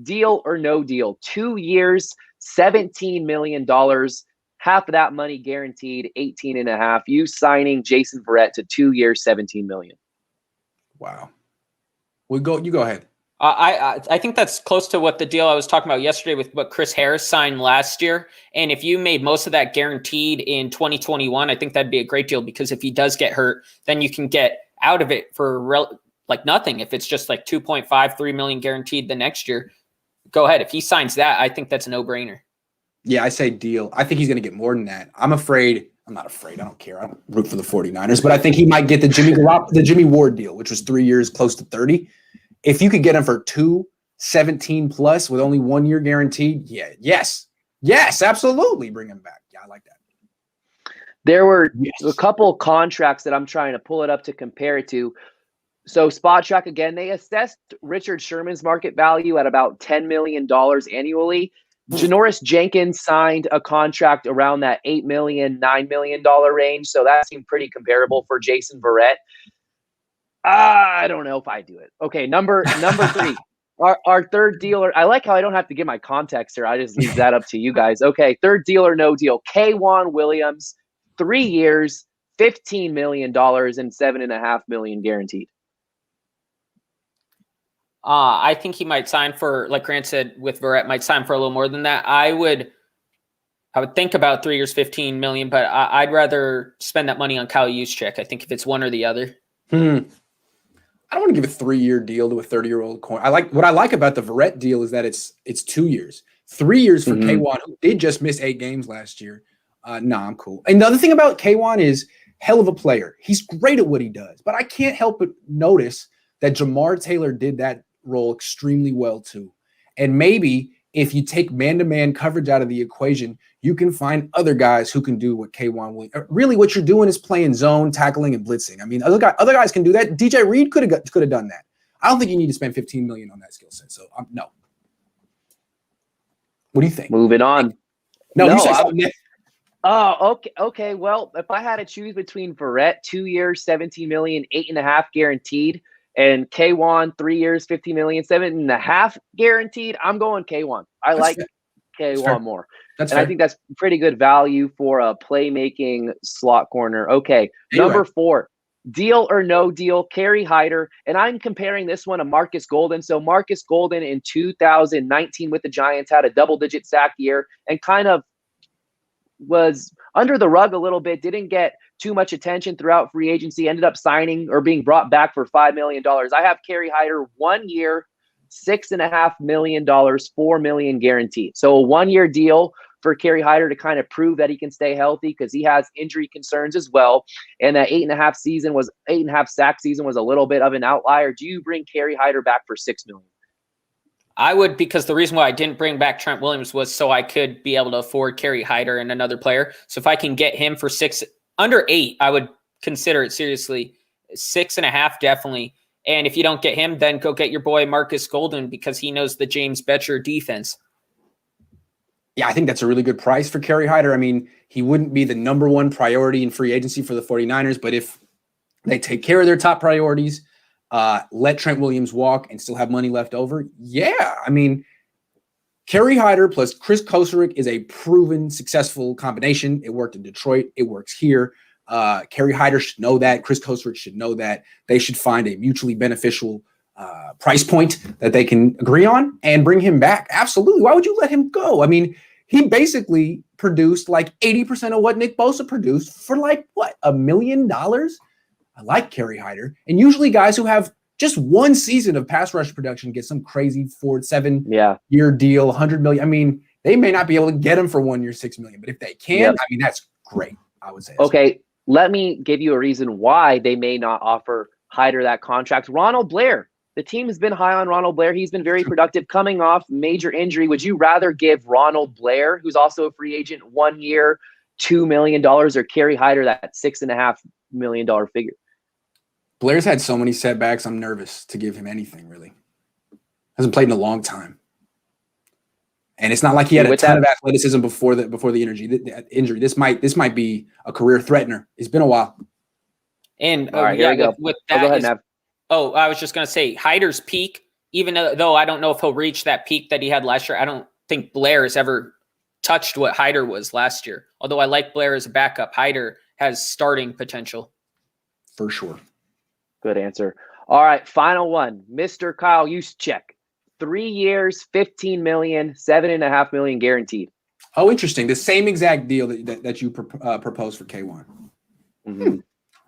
Deal or no deal? 2 years, $17 million. Half of that money guaranteed, 18.5. You signing Jason Verret to 2 years, $17 million. Wow. You go ahead. I think that's close to what the deal I was talking about yesterday with what Chris Harris signed last year. And if you made most of that guaranteed in 2021, I think that'd be a great deal, because if he does get hurt, then you can get out of it for nothing. If it's just like 2.5, $3 million guaranteed the next year, go ahead. If he signs that, I think that's a no-brainer. Yeah, I say deal. I think he's going to get more than that. I'm not afraid. I don't care. I don't root for the 49ers, but I think he might get the Jimmy Ward deal, which was 3 years, close to 30. If you could get him for 17 plus with only 1 year guaranteed, yes, absolutely, bring him back. Yeah, I like that. There were a couple contracts that I'm trying to pull it up to compare it to. So Spot Track, again, they assessed Richard Sherman's market value at about $10 million annually. Janoris Jenkins signed a contract around that $8 million, $9 million range. So that seemed pretty comparable for Jason Verret. I don't know if I do it. Okay, number 3. Our third dealer. I like how I don't have to give my context here. I just leave that up to you guys. Okay, third deal or no deal. Kaywan Williams, 3 years, $15 million and $7.5 million guaranteed. I think he might sign for, like Grant said, with Verret, might sign for a little more than that. I would think about 3 years, $15 million, but I'd rather spend that money on Kyle Juszczyk. I think if it's one or the other. I don't want to give a 3-year deal to a 30-year-old corner. What I like about the Verret deal is that it's 2 years, 3 years for Kaywan, who did just miss 8 games last year. I'm cool. And the other thing about Kaywan is hell of a player. He's great at what he does, but I can't help but notice that Jamar Taylor did that role extremely well too. And maybe if you take man-to-man coverage out of the equation, you can find other guys who can do what Kaywon Williams. Really, what you're doing is playing zone, tackling, and blitzing. I mean, other guys can do that. DJ Reed could have done that. I don't think you need to spend $15 million on that skill set. So no. What do you think? Moving on. No, you said something. Oh, okay. Well, if I had to choose between Verret, 2 years, $17 million, 8.5 guaranteed, and Kaywan, 3 years, $50 million, 7.5 guaranteed, I'm going Kaywan. I like Kaywan more. And I think that's pretty good value for a playmaking slot corner. Okay, number 4, deal or no deal, Carrie Hyder. And I'm comparing this one to Marcus Golden. So Marcus Golden in 2019 with the Giants had a double-digit sack year and kind of was under the rug a little bit, didn't get too much attention throughout free agency, ended up signing or being brought back for $5 million. I have Carrie Hyder 1 year, $6.5 million, $4 million guaranteed. So a 1 year deal for Carrie Hyder to kind of prove that he can stay healthy because he has injury concerns as well. And that 8.5 sack season was a little bit of an outlier. Do you bring Carrie Hyder back for $6 million? I would, because the reason why I didn't bring back Trent Williams was so I could be able to afford Carrie Hyder and another player. So if I can get him for under 8, I would consider it seriously. 6.5, definitely. And if you don't get him, then go get your boy Marcus Golden because he knows the James Betcher defense. Yeah, I think that's a really good price for Carrie Hyder. I mean, he wouldn't be the number one priority in free agency for the 49ers, but if they take care of their top priorities, let Trent Williams walk and still have money left over. Yeah, I mean, Carrie Hyder plus Chris Kosarick is a proven successful combination. It worked in Detroit. It works here. Carrie Hyder should know that. Chris Kosarick should know that. They should find a mutually beneficial price point that they can agree on and bring him back. Absolutely. Why would you let him go? I mean, he basically produced like 80% of what Nick Bosa produced for like, what, $1 million? I like Carrie Hyder. And usually guys who have just one season of pass rush production get some crazy 7-year deal, $100 million. I mean, they may not be able to get him for 1 year, $6 million, but if they can, I mean, that's great, I would say. Okay, let me give you a reason why they may not offer Hyder that contract. Ronald Blair, The team has been high on Ronald Blair. He's been very productive coming off major injury. Would you rather give Ronald Blair, who's also a free agent, 1 year, $2 million, or Carrie Hyder that $6.5 million figure? Blair's had so many setbacks. I'm nervous to give him anything, really. Hasn't played in a long time. And it's not like he had a ton of athleticism before the injury. This might be a career threatener. It's been a while. And all right, here we go. With that, go ahead, Nav. I was just going to say Hyder's peak, even though I don't know if he'll reach that peak that he had last year. I don't think Blair has ever touched what Hyder was last year. Although I like Blair as a backup, Hyder has starting potential. For sure. Good answer. All right, final one. Mr. Kyle Juszczyk. 3 years, $15 million, $7.5 million guaranteed. Oh, interesting. The same exact deal that you proposed for Kaywan. Mm-hmm.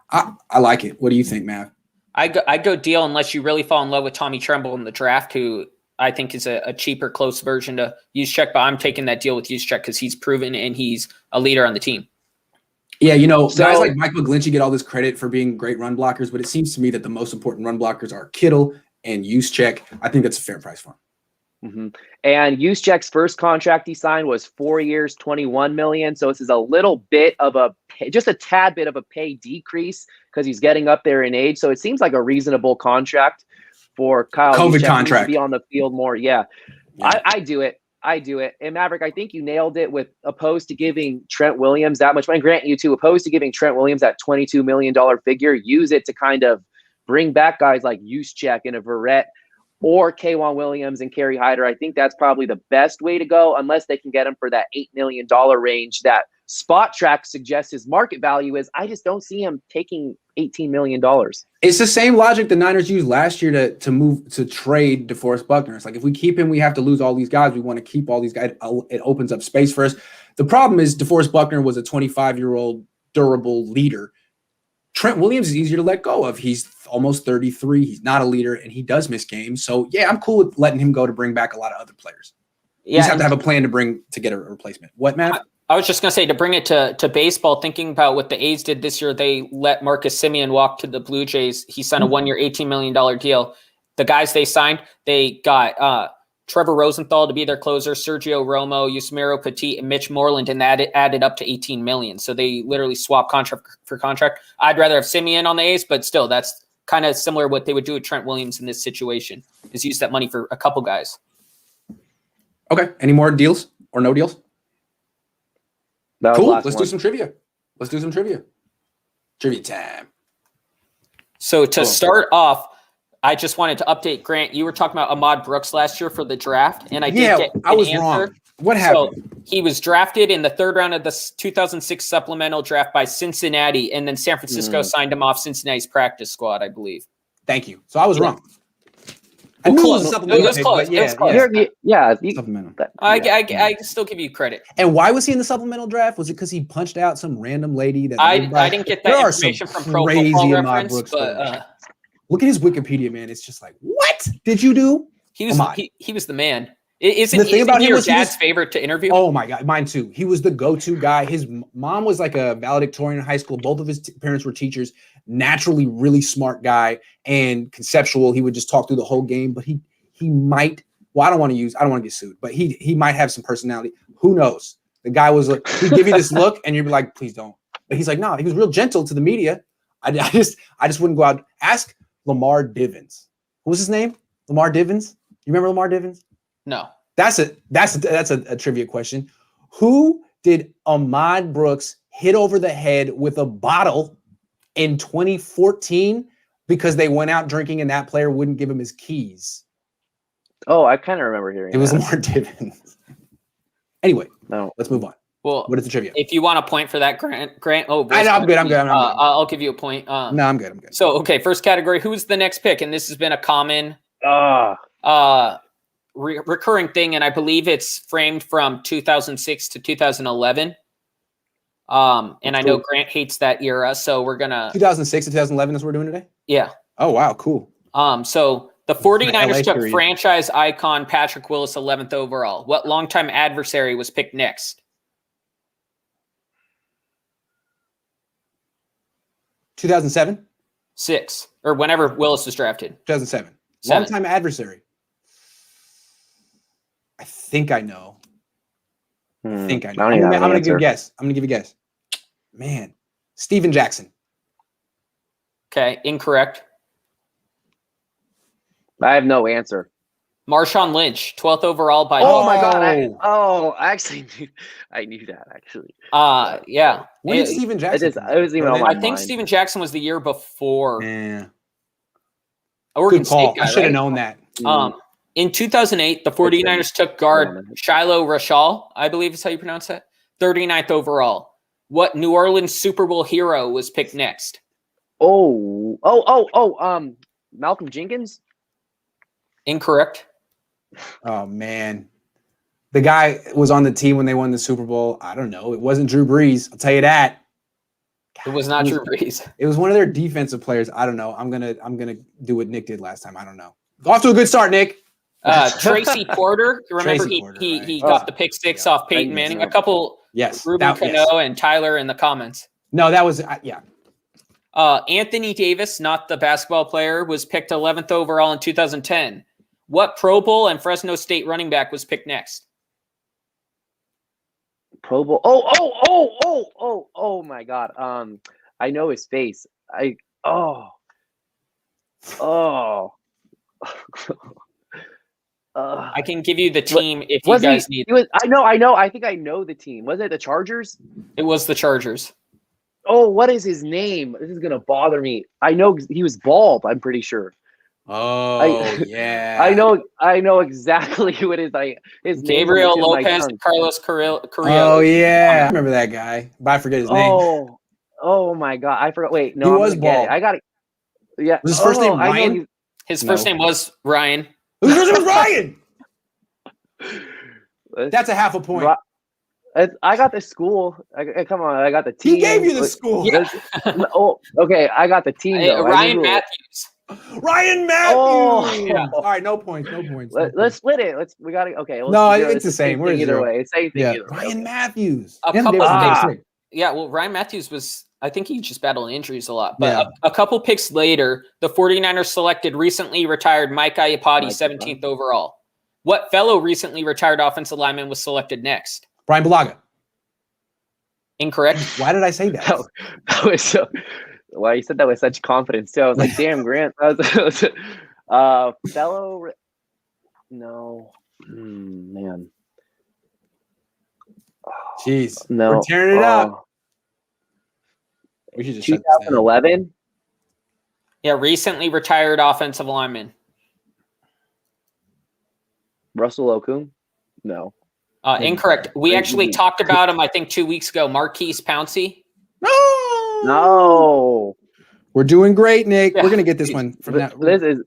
I like it. What do you think, Matt? I go deal unless you really fall in love with Tommy Tremble in the draft, who I think is a cheaper, close version to Juszczyk. But I'm taking that deal with Juszczyk because he's proven and he's a leader on the team. Yeah, guys like Mike Mcglinchey get all this credit for being great run blockers, but it seems to me that the most important run blockers are Kittle and Juszczyk. I think that's a fair price for him. Mm-hmm. And Juszczyk's first contract he signed was 4 years, $21 million. So this is a little bit of just a tad bit of a pay decrease because he's getting up there in age. So it seems like a reasonable contract for Kyle. COVID Juszczyk contract. to be on the field more. Yeah. I do it. And Maverick, I think you nailed it with opposed to giving Trent Williams that much. I grant you too, opposed to giving Trent Williams that $22 million figure, use it to kind of bring back guys like Juszczyk and a Verret or Kaywon Williams and Carrie Hyder. I think that's probably the best way to go, unless they can get him for that $8 million range that Spot Track suggests his market value is. I just don't see him taking $18 million. It's the same logic the Niners used last year to trade DeForest Buckner. It's like, if we keep him, we have to lose all these guys. We want to keep all these guys. It opens up space for us. The problem is DeForest Buckner was a 25-year-old durable leader. Trent Williams is easier to let go of. He's almost 33. He's not a leader, and he does miss games. So, yeah, I'm cool with letting him go to bring back a lot of other players. You just have to have a plan to get a replacement. What, Matt? I was just going to say, to bring it to baseball, thinking about what the A's did this year, they let Marcus Semien walk to the Blue Jays. He signed a 1 year, $18 million deal. The guys they signed, they got Trevor Rosenthal to be their closer, Sergio Romo, Yusmeiro Petit, and Mitch Moreland, and that added up to $18 million. So they literally swapped contract for contract. I'd rather have Semien on the A's, but still, that's kind of similar to what they would do with Trent Williams in this situation, is use that money for a couple guys. Okay. Any more deals or no deals? Cool. Let's do some trivia. Trivia time. So to start off, I just wanted to update Grant. You were talking about Ahmad Brooks last year for the draft, and I was wrong. What happened? So he was drafted in the third round of the 2006 supplemental draft by Cincinnati, and then San Francisco signed him off Cincinnati's practice squad, I believe. Thank you. So I was wrong. I knew it was a supplemental. It was close. Supplemental. I still give you credit. And why was he in the supplemental draft? Was it because he punched out some random lady that I didn't get that information from Pro Football Reference, but look at his Wikipedia, man. It's just like, what did you do? He was the man. Isn't he your dad's favorite to interview? Oh my God, mine too. He was the go-to guy. His mom was like a valedictorian in high school. Both of his parents were teachers. Naturally, really smart guy and conceptual. He would just talk through the whole game. But he might. Well, I don't want to get sued. But he might have some personality. Who knows? The guy was like, he'd give you this look, and you'd be like, please don't. But he's like, no. He was real gentle to the media. I just wouldn't go out. Ask Lamar Divins. What was his name? Lamar Divins. You remember Lamar Divins? No. That's a trivia question. Who did Ahmad Brooks hit over the head with a bottle in 2014 because they went out drinking and that player wouldn't give him his keys? Oh, I kind of remember hearing it. Was Lamar Divins. Anyway, no. Let's move on. Well, what is the trivia? If you want a point for that, Grant. Oh, I know, I'm good. I'll give you a point. No, I'm good. So, okay, first category. Who's the next pick? And this has been a common recurring thing, and I believe it's framed from 2006 to 2011. And I know Grant hates that era, so we're gonna 2006 to 2011 is what we're doing today. Yeah. Oh wow, cool. So the 49ers took franchise icon Patrick Willis 11th overall. What longtime adversary was picked next? 2007. 6 or whenever Willis was drafted. 2007. Long-time adversary. I think I know. I think I know. I'm going to give a guess. I'm going to give a guess. Man. Steven Jackson. Okay, incorrect. I have no answer. Marshawn Lynch, 12th overall by. Oh my God! I actually knew that actually. Yeah. When did Steven Jackson? It was even on my mind. I think Steven Jackson was the year before. Yeah. Oregon Good call. State guy, I should have right? known that. In 2008, the 49ers took guard Shiloh Rashal, I believe is how you pronounce that, 39th overall. What New Orleans Super Bowl hero was picked next? Malcolm Jenkins? Incorrect. Oh, man. The guy was on the team when they won the Super Bowl. I don't know. It wasn't Drew Brees. I'll tell you that. It was not Drew Brees. It was one of their defensive players. I don't know. I'm gonna do what Nick did last time. I don't know. Off to a good start, Nick. Tracy Porter. You remember he got the pick six off Peyton Manning. A couple. Yes. Ruben Cano and Tyler in the comments. No, that was yeah. Anthony Davis, not the basketball player, was picked 11th overall in 2010. What Pro Bowl and Fresno State running back was picked next? Pro Bowl. Oh my God. I know his face. I can give you the team if you guys need. I know. I think I know the team. Was it the Chargers? It was the Chargers. Oh, what is his name? This is gonna bother me. I know he was bald. I'm pretty sure. Yeah. I know exactly who it is. His Gabriel Lopez, Carlos Carrillo. Oh yeah, I remember that guy, but I forget his name. Oh my God, I forgot. Wait, no, he was bald. I got it. Yeah, was his first name Ryan? His first name was Ryan. Whose first name was Ryan? That's a half a point. I got the school. Come on, I got the team. He gave you the school. Yeah. Okay, I got the team. Ryan Matthews. Ryan Matthews. Yeah. All right, no points. Let's split it. We got to. Okay. No, it's the same. We're either way. It's same thing. Yeah. Either way. Ryan Matthews. A couple picks. Yeah, well, Ryan Matthews was. I think he just battled injuries a lot. But a couple picks later, the 49ers selected recently retired Mike Iapati, 17th overall. What fellow recently retired offensive lineman was selected next? Brian Bulaga. Incorrect. Why did I say that? That was so. Why you said that with such confidence too? I was like, "Damn, Grant." Fellow. No, man. Jeez, no, we're tearing it up. We should just 2011. Yeah, recently retired offensive lineman. Russell Okung? No. Incorrect. We actually talked about him, I think, 2 weeks ago. Marquise Pouncey. No. We're doing great, Nick. Yeah. We're gonna get this one from that. This is.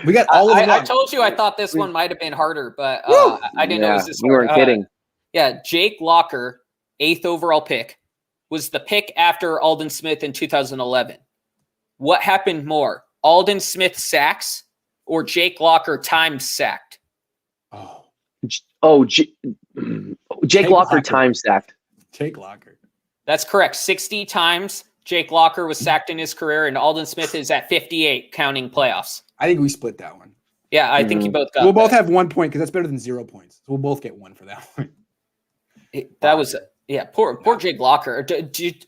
We got all of them. I told you I thought this one might have been harder, but I didn't know it was this one. You weren't kidding. Yeah, Jake Locker, 8th overall pick, was the pick after Aldon Smith in 2011. What happened more? Aldon Smith sacks or Jake Locker time sacked? Jake Locker time sacked. Jake Locker. That's correct. 60 times Jake Locker was sacked in his career, and Aldon Smith is at 58, counting playoffs. I think we split that one. Yeah, I think you both got. We'll both have 1 point because that's better than 0 points. So we'll both get one for that one. That was poor Jake Locker.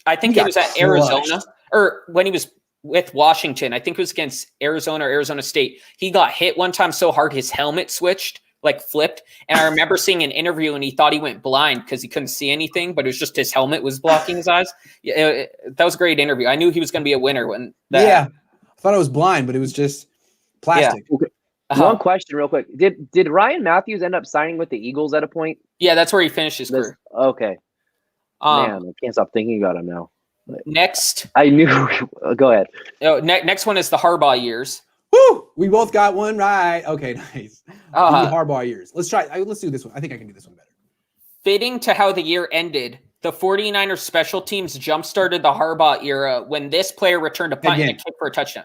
I think he was at Arizona, or when he was with Washington. I think it was against Arizona or Arizona State. He got hit one time so hard his helmet switched. Like flipped, and I remember seeing an interview and he thought he went blind because he couldn't see anything, but it was just his helmet was blocking his eyes. Yeah, that was a great interview. I knew he was going to be a winner when that. Yeah, I thought it was blind, but it was just plastic. Yeah. Okay. One question, real quick: Did Ryan Matthews end up signing with the Eagles at a point? Yeah, that's where he finished his career. Okay. Man, I can't stop thinking about him now. Next, I knew. Go ahead. Next one is the Harbaugh years. Woo! We both got one right. Okay, nice. Harbaugh years. Let's try. Let's do this one. I think I can do this one better. Fitting to how the year ended, the 49ers special teams jump-started the Harbaugh era when this player returned a punt and a kick for a touchdown.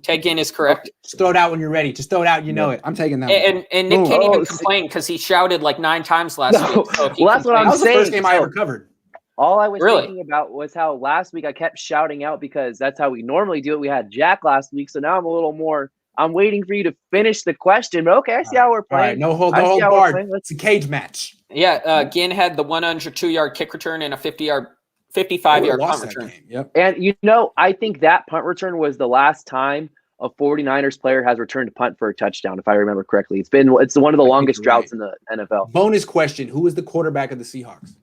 Tag in is correct. Just throw it out when you're ready. Just throw it out. You know it. I'm taking that one. And Nick can't even complain because he shouted like 9 times last week. So well, that's what I'm saying. That was the first game I ever covered. All I was thinking about was how last week I kept shouting out because that's how we normally do it. We had Jack last week, so now I'm a little more I'm waiting for you to finish the question. But okay, I see how we're All right, playing. no hold barred. It's a cage match. Yeah, Ginn had the 102-yard kick return and a 55-yard punt return. Yep. And, I think that punt return was the last time a 49ers player has returned a punt for a touchdown, if I remember correctly. It's one of the longest droughts in the NFL. Bonus question. Who was the quarterback of the Seahawks?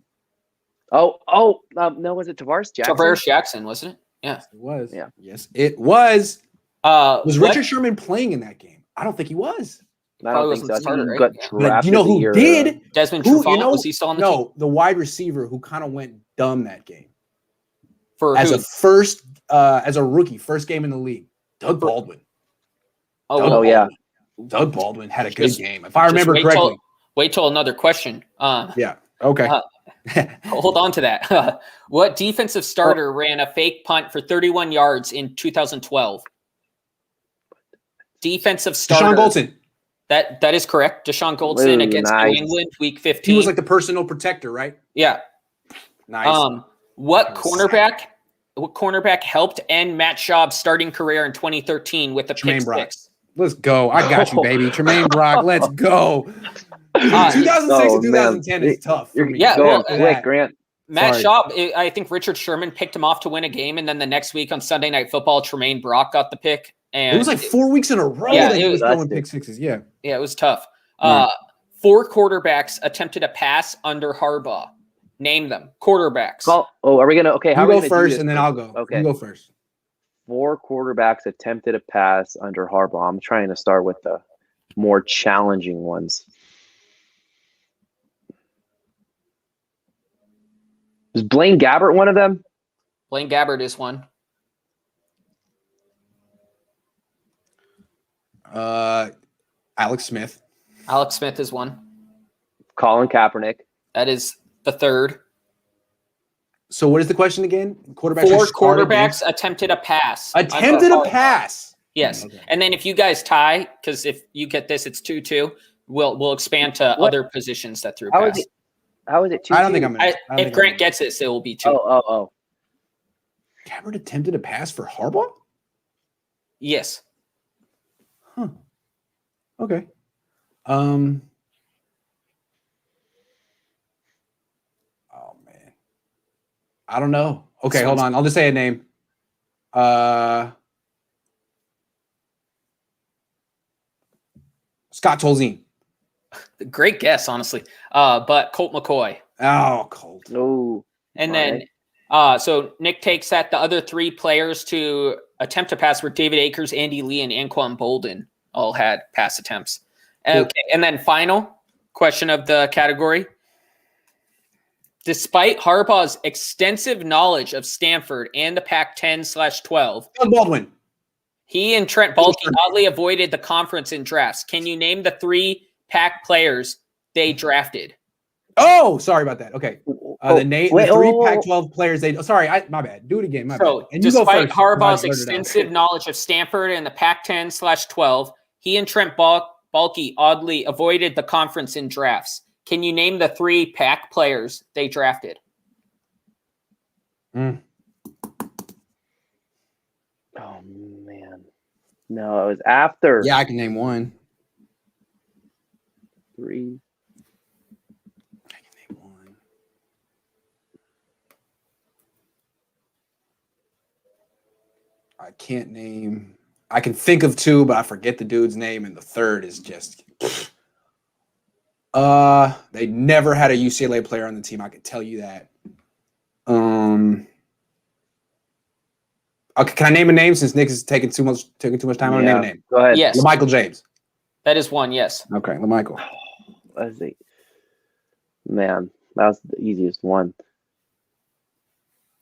No, was it Tavares Jackson? Tavares Jackson, wasn't it? Yeah. Yes, it was. Yeah. Yes, it was. Was what? Richard Sherman playing in that game? I don't think he was. I don't think so. Starter, right? Got Yeah. drafted You know who year, did? Desmond Trufant, was he still on the team? No, the wide receiver who kind of went dumb that game. For As who? as a rookie, first game in the league. Doug Baldwin. yeah. Doug Baldwin had a good game. If I remember correctly. Wait till another question. Yeah. Okay. Hold on to that. What defensive starter ran a fake punt for 31 yards in 2012? Defensive starter. Deshaun Goldson. That is correct. Deshaun Goldson against New England, Week 15. He was like the personal protector, right? Yeah. Nice. What cornerback helped end Matt Schaub's starting career in 2013 with a pick six? Let's go. I got you, baby. Tremaine Brock, let's go. 2006 and 2010 is tough for me. Yeah, quick, Grant. Matt Schaub, I think Richard Sherman picked him off to win a game, and then the next week on Sunday Night Football, Tremaine Brock got the pick. And it was like 4 weeks in a row that he was throwing pick sixes. Yeah. Yeah, it was tough. 4 quarterbacks attempted a pass under Harbaugh. Name them. Quarterbacks. Are we going to – okay, how you go first, and then I'll go. Okay. You go first. 4 quarterbacks attempted a pass under Harbaugh. I'm trying to start with the more challenging ones. Is Blaine Gabbert one of them? Blaine Gabbert is one. Alex Smith. Alex Smith is one. Colin Kaepernick. That is the third. So what is the question again? 4 quarterbacks attempted a pass. Attempted a pass. Yes. Okay. And then if you guys tie, because if you get this, it's 2-2. We'll expand to other positions that threw a pass. How is it 2-2? I don't think I'm going to. If Grant gets it, it will be 2. Oh. Gabbert attempted a pass for Harbaugh? Yes. Huh. Okay. Oh man. I don't know. Okay, hold on. I'll just say a name. Scott Tolzien. Great guess, honestly. But Colt McCoy. Oh, Colt. Oh. And then so Nick takes that. The other 3 players to attempt to pass were David Akers, Andy Lee, and Anquan Bolden all had pass attempts. Okay, and then final question of the category. Despite Harbaugh's extensive knowledge of Stanford and the Pac-10/12, Doug Baldwin. He and Trent Baalke oddly avoided the conference in drafts. Can you name the 3 Pac players they drafted? Oh, sorry about that. Okay. The 3 Pac-12 players my bad. Do it again. My bad. And despite Harbaugh's extensive knowledge of Stanford and the Pac-10/12, he and Trent Baalke oddly avoided the conference in drafts. Can you name the 3 Pac players they drafted? Oh, man. No, it was after. Yeah, I can name one. 3. I can name one. I can't name. I can think of 2, but I forget the dude's name, and the third is just. They never had a UCLA player on the team. I can tell you that. Okay, can I name a name since Nick is taking too much time? I'm gonna name a name. Go ahead. Yes. LaMichael James. That is one, yes. Okay, LaMichael. Let's see. Man, that was the easiest one.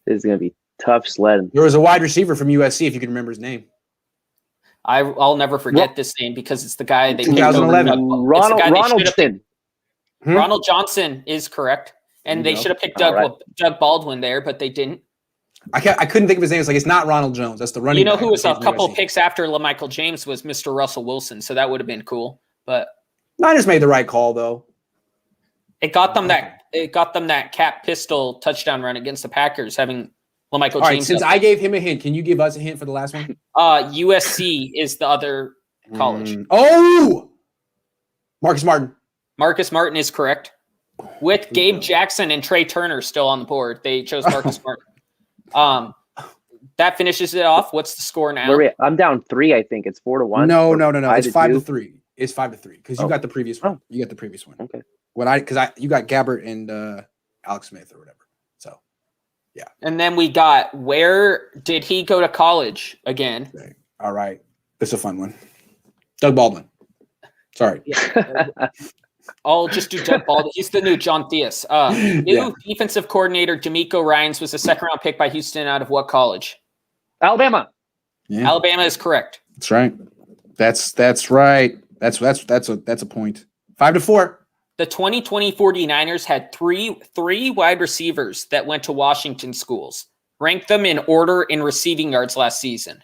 This is gonna be tough sledding. There was a wide receiver from USC, if you can remember his name. I'll never forget this name because it's the guy they 2011. Ronald Ronald Johnson is correct, and they should have picked Doug Baldwin there, but they didn't. I couldn't think of his name. It's not Ronald Jones. That's the running. Who was a couple picks after LaMichael James was Mr. Russell Wilson, so that would have been cool. But Niners made the right call though. It got them that cap pistol touchdown run against the Packers, having LaMichael James. Since I gave him a hint, can you give us a hint for the last one? USC is the other college. Oh, Marcus Martin. Marcus Martin is correct. With Gabe Jackson and Trey Turner still on the board, they chose Marcus Martin. That finishes it off. What's the score now? I'm down 3. I think it's 4-1. No. It's 5-3. It's 5-3 because you got the previous one. You got the previous one. Okay. You got Gabbert and Alex Smith or whatever. So, yeah. And then we got, where did he go to college again? Okay. All right. This is a fun one. Doug Baldwin. Sorry. I'll just do Doug Baldwin. He's the new John Theus. New defensive coordinator D'Amico Ryans was a second-round pick by Houston out of what college? Alabama. Yeah. Alabama is correct. That's right. That's right. That's a point. 5-4. The 2020 49ers had three wide receivers that went to Washington schools. Rank them in order in receiving yards last season.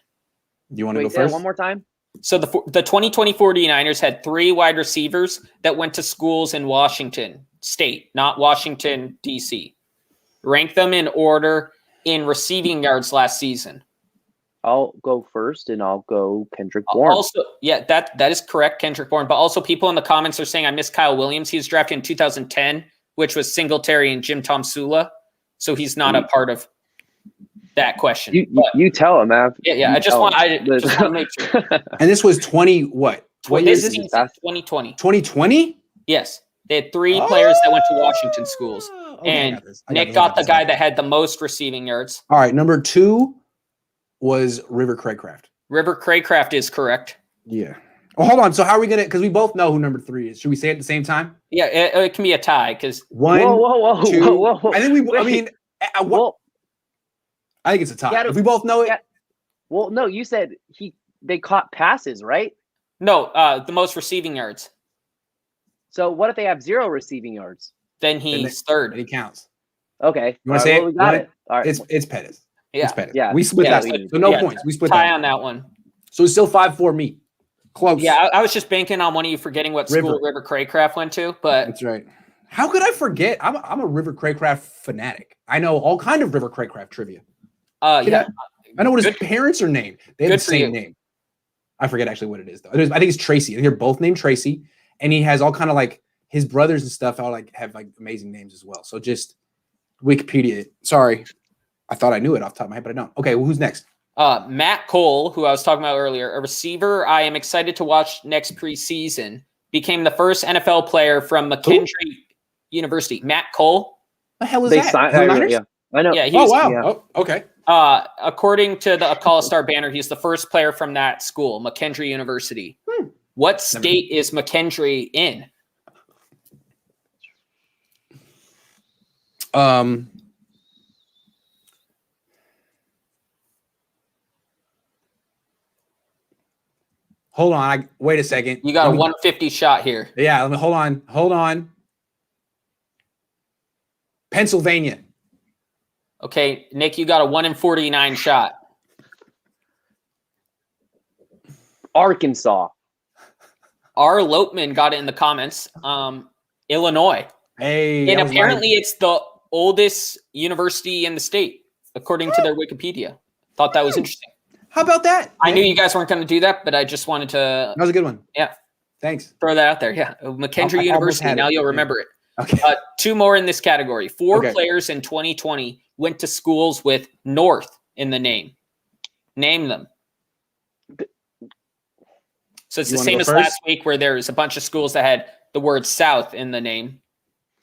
Do you want to go Say that first? one more time? So the 2020 49ers had 3 wide receivers that went to schools in Washington State, not Washington, D.C. Rank them in order in receiving yards last season. I'll go first, and I'll go Kendrick Bourne. Also, that is correct, Kendrick Bourne. But also people in the comments are saying I missed Kyle Williams. He was drafted in 2010, which was Singletary and Jim Tomsula. So he's not a part of that question. You tell him, Mav. Yeah. I just want to make sure. And this was 20 what? What This year is season, this? 2020. 2020? Yes. They had 3 players that went to Washington schools. Okay, And Nick got the guy that had the most receiving yards. All right, number 2 was River Craycraft. River Craycraft is correct. Yeah. Well, hold on. So how are we gonna? Because we both know who number 3 is. Should we say it at the same time? Yeah, it can be a tie because 1, Whoa, 2. I think we. Wait. I mean, I think it's a tie. Yeah, if we both know it. yeah. Well, no, you said they caught passes, right? no, the most receiving yards. So what if they have 0 receiving yards? Then he's third. It counts. Okay. You want to say well, it? we got it. All right. It's Pettis. Yeah. It's Pettis. Yeah. We split Yeah, that. So no points. We split tie that. on that one. So it's still 5-4 me. Close. Yeah, I was just banking on one of you forgetting what school River Craycraft went to, but That's right. How could I forget? I'm a River Craycraft fanatic. I know all kind of River Craycraft trivia. yeah. I know what his parents are named. They have Good the for same you. name. I forget actually what it is though. I think it's Tracy. I think they're both named Tracy, and he has all kind of like his brothers and stuff. All like have like amazing names as well. So just Wikipedia it. Sorry, I thought I knew it off the top of my head, but I don't. Okay, well, who's next? Matt Cole, who I was talking about earlier, a receiver I am excited to watch next preseason, became the first NFL player from Mckenzie University. Matt Cole. The hell is They that? signed. The Niners? Yeah, I know. Yeah, Oh wow. Yeah. Oh, okay. According to the Call Star banner, he's the first player from that school, Mckenzie University. What state is Mckenzie in? Hold on. Wait a second. You got a 150 shot here. Yeah. Let me hold on. Hold on. Pennsylvania. Okay, Nick, you got a 1 in 49 shot. Arkansas. R. Lopman got it in the comments. Illinois. Hey. And I was apparently lying. it's the oldest university in the state, according to their Wikipedia. Thought that was interesting. How about that? I knew you guys weren't going to do that, but I just wanted to That was a good one. Yeah. Thanks. throw that out there. Yeah. Mckenzie I almost University. had Now it. you'll Yeah. remember it. Okay. 2 more in this category. 4 Okay. players in 2020 went to schools with North in the name. Name them. So it's You the wanna same go as first? last week where there's a bunch of schools that had the word South in the name,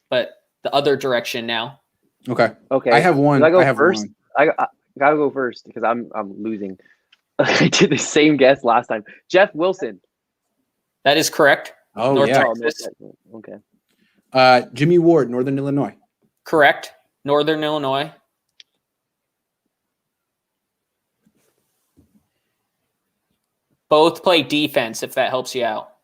but the other direction now. Okay. Okay. I have one. Should I go I have first? one. I gotta go first because I'm losing. I did the same guess last time. Jeff Wilson. That is correct. Oh North yeah. Texas. Okay. Jimmy Ward, Northern Illinois. Correct. Northern Illinois. Both play defense, if that helps you out.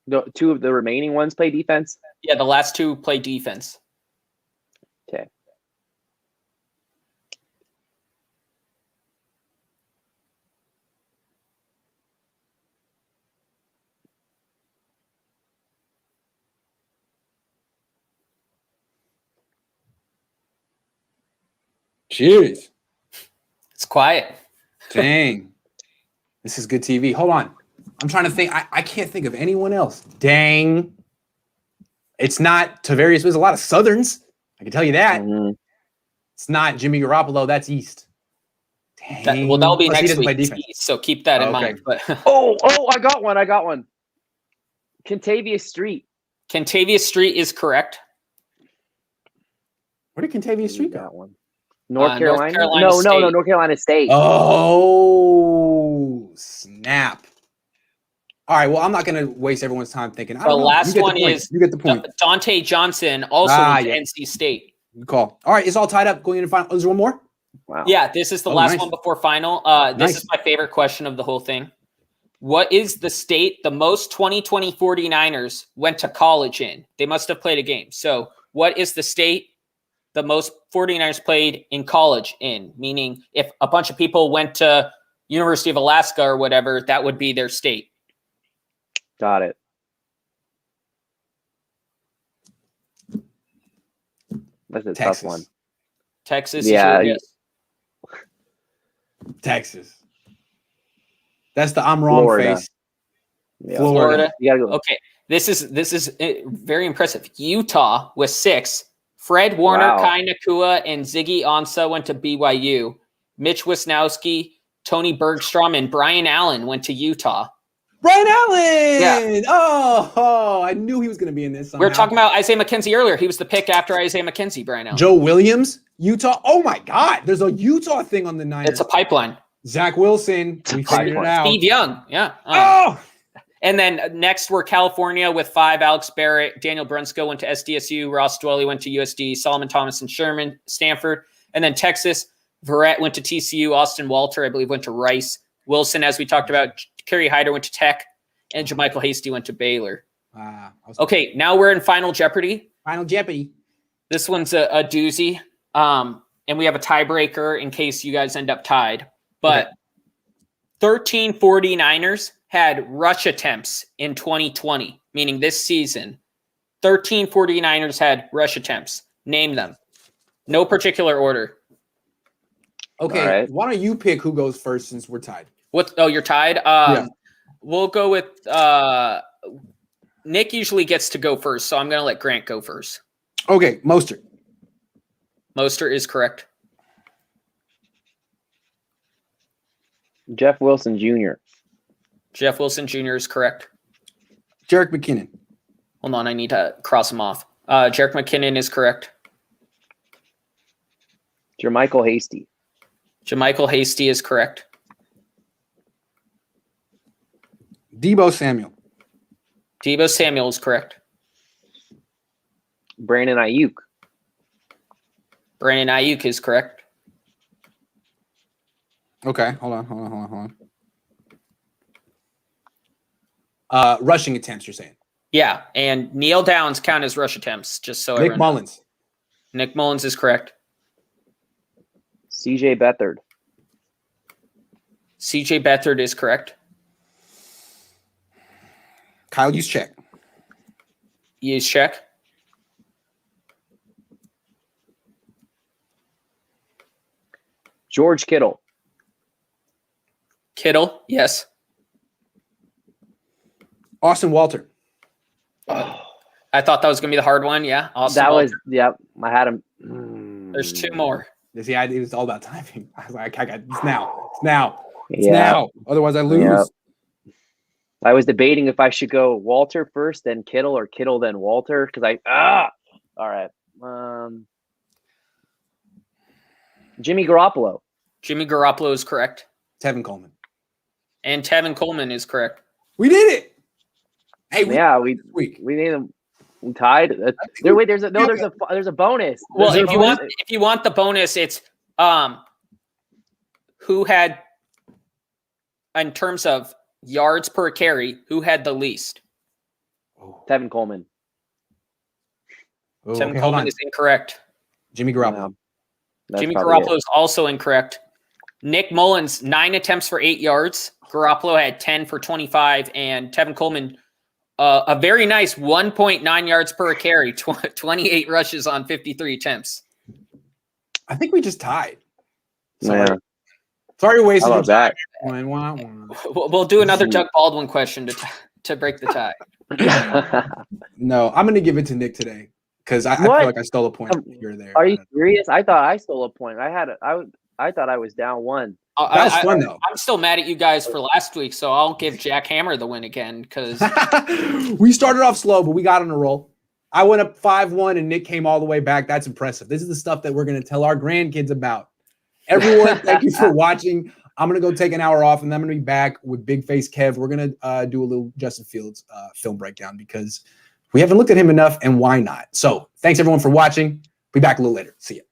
The 2 of the remaining ones play defense. Yeah, the last 2 play defense. Okay. Cheers. It's quiet. Dang. This is good TV. Hold on. I'm trying to think. I can't think of anyone else. Dang. It's not Tavarius. There's a lot of Southerns. I can tell you that. Mhm. It's not Jimmy Garoppolo. That's East. Dang. That'll be Plus, he next doesn't play week. defense. So keep that in Okay. mind. But Oh, I got one. Contavious Street. Contavious Street is correct. Where did Contavious Street go? That one. North Carolina? Carolina No, State. North Carolina State. Oh, snap. All right, well, I'm not going to waste everyone's time thinking. I The don't know. last one is you get the point. Dante Johnson, also went to NC State. Good call. All right, it's all tied up. Going into final. Oh, there's one more? Wow. Yeah, this is the last nice. one before final. This Nice. is my favorite question of the whole thing. What is the state the most 2020 49ers went to college in? They must have played a game. So what is the state the most 49ers played in college in? Meaning if a bunch of people went to University of Alaska or whatever, that would be their state. Got it. That's a Texas. tough one. Texas Yeah, is your guess. Texas. That's the I'm wrong Florida. face. Yeah. Florida. You gotta go. Okay, this is very impressive. Utah with 6. Fred Warner, Wow. Kai Nakua, and Ziggy Ansah went to BYU. Mitch Wisnowski, Tony Bergstrom, and Brian Allen went to Utah. Brian Allen. Yeah. Oh, I knew he was going to be in this. We were talking about Isaiah McKenzie earlier. He was the pick after Isaiah McKenzie, Brian Allen. Joe Williams, Utah. Oh my God, there's a Utah thing on the Niners. It's a pipeline. Zach Wilson. We figured it out. Steve Young, yeah. Oh, And then next we're California with 5. Alex Barrett, Daniel Brunskill went to SDSU, Ross Dwelly went to USD, Solomon Thomas and Sherman, Stanford. And then Texas, Verret went to TCU, Austin Walter, I believe, went to Rice. Wilson, as we talked about, Carrie Hyder went to Tech, and JaMychal Hasty went to Baylor. Okay, now we're in Final Jeopardy. Final Jeopardy. This one's a doozy. And we have a tiebreaker in case you guys end up tied. But 13 49ers had rush attempts in 2020, meaning this season. 13 49ers had rush attempts. Name them. No particular order. Okay, All right. why don't you pick who goes first since we're tied? What? Oh, you're tied? Yeah. We'll go with Nick usually gets to go first, so I'm going to let Grant go first. Okay, Mostert. Mostert is correct. Jeff Wilson Jr. Jeff Wilson Jr. is correct. Jerick McKinnon. Hold on, I need to cross him off. Jerick McKinnon is correct. JaMychal Hasty. JaMychal Hasty is correct. Deebo Samuel. Deebo Samuel is correct. Brandon Ayuk. Brandon Ayuk is correct. Okay, hold on. Rushing attempts, you're saying. Yeah, and Neil Downs count as rush attempts, just so Nick everyone knows. Mullins. Nick Mullins is correct. CJ Beathard. CJ Beathard is correct. Kyle Juszczyk. Use check. George Kittle. Kittle, yes. Austin Walter. I thought that was going to be the hard one, yeah. Austin That Walter. was, yep. I had him. There's 2 more. See, it was all about timing. I was like, I got it's now. It's Yeah. now. Otherwise, I lose. Yep. I was debating if I should go Walter first, then Kittle, or Kittle, then Walter. Because all right. Jimmy Garoppolo. Jimmy Garoppolo is correct. Tevin Coleman. And Tevin Coleman is correct. We did it. Hey, We made them. We tied. Wait, there's a bonus. Well, There's if you want the bonus, it's who had, in terms of yards per carry, who had the least? Tevin Coleman. Oh, Tevin okay, hold Coleman on. is incorrect. Jimmy Garoppolo. Jimmy Garoppolo is also incorrect. Nick Mullins, 9 attempts for 8 yards. Garoppolo had 10 for 25, and Tevin Coleman, a very nice 1.9 yards per carry, 28 rushes on 53 attempts. I think we just tied. So Yeah. Sorry, you're wasting How your about time. We'll do another Doug Baldwin question to break the tie. that? No, I'm going to give it to Nick today because I feel What? like I stole a point here or there. Are you serious? I thought I stole a point. I thought I was down 1. That was fun, though. I'm still mad at you guys for last week, so I'll give Jack Hammer the win again because we started off slow, but we got on a roll. I went up 5-1, and Nick came all the way back. That's impressive. This is the stuff that we're going to tell our grandkids about. Everyone, thank you for watching. I'm going to go take an hour off, and then I'm going to be back with Big Face Kev. We're going to do a little Justin Fields film breakdown because we haven't looked at him enough, and why not? So thanks, everyone, for watching. Be back a little later. See ya.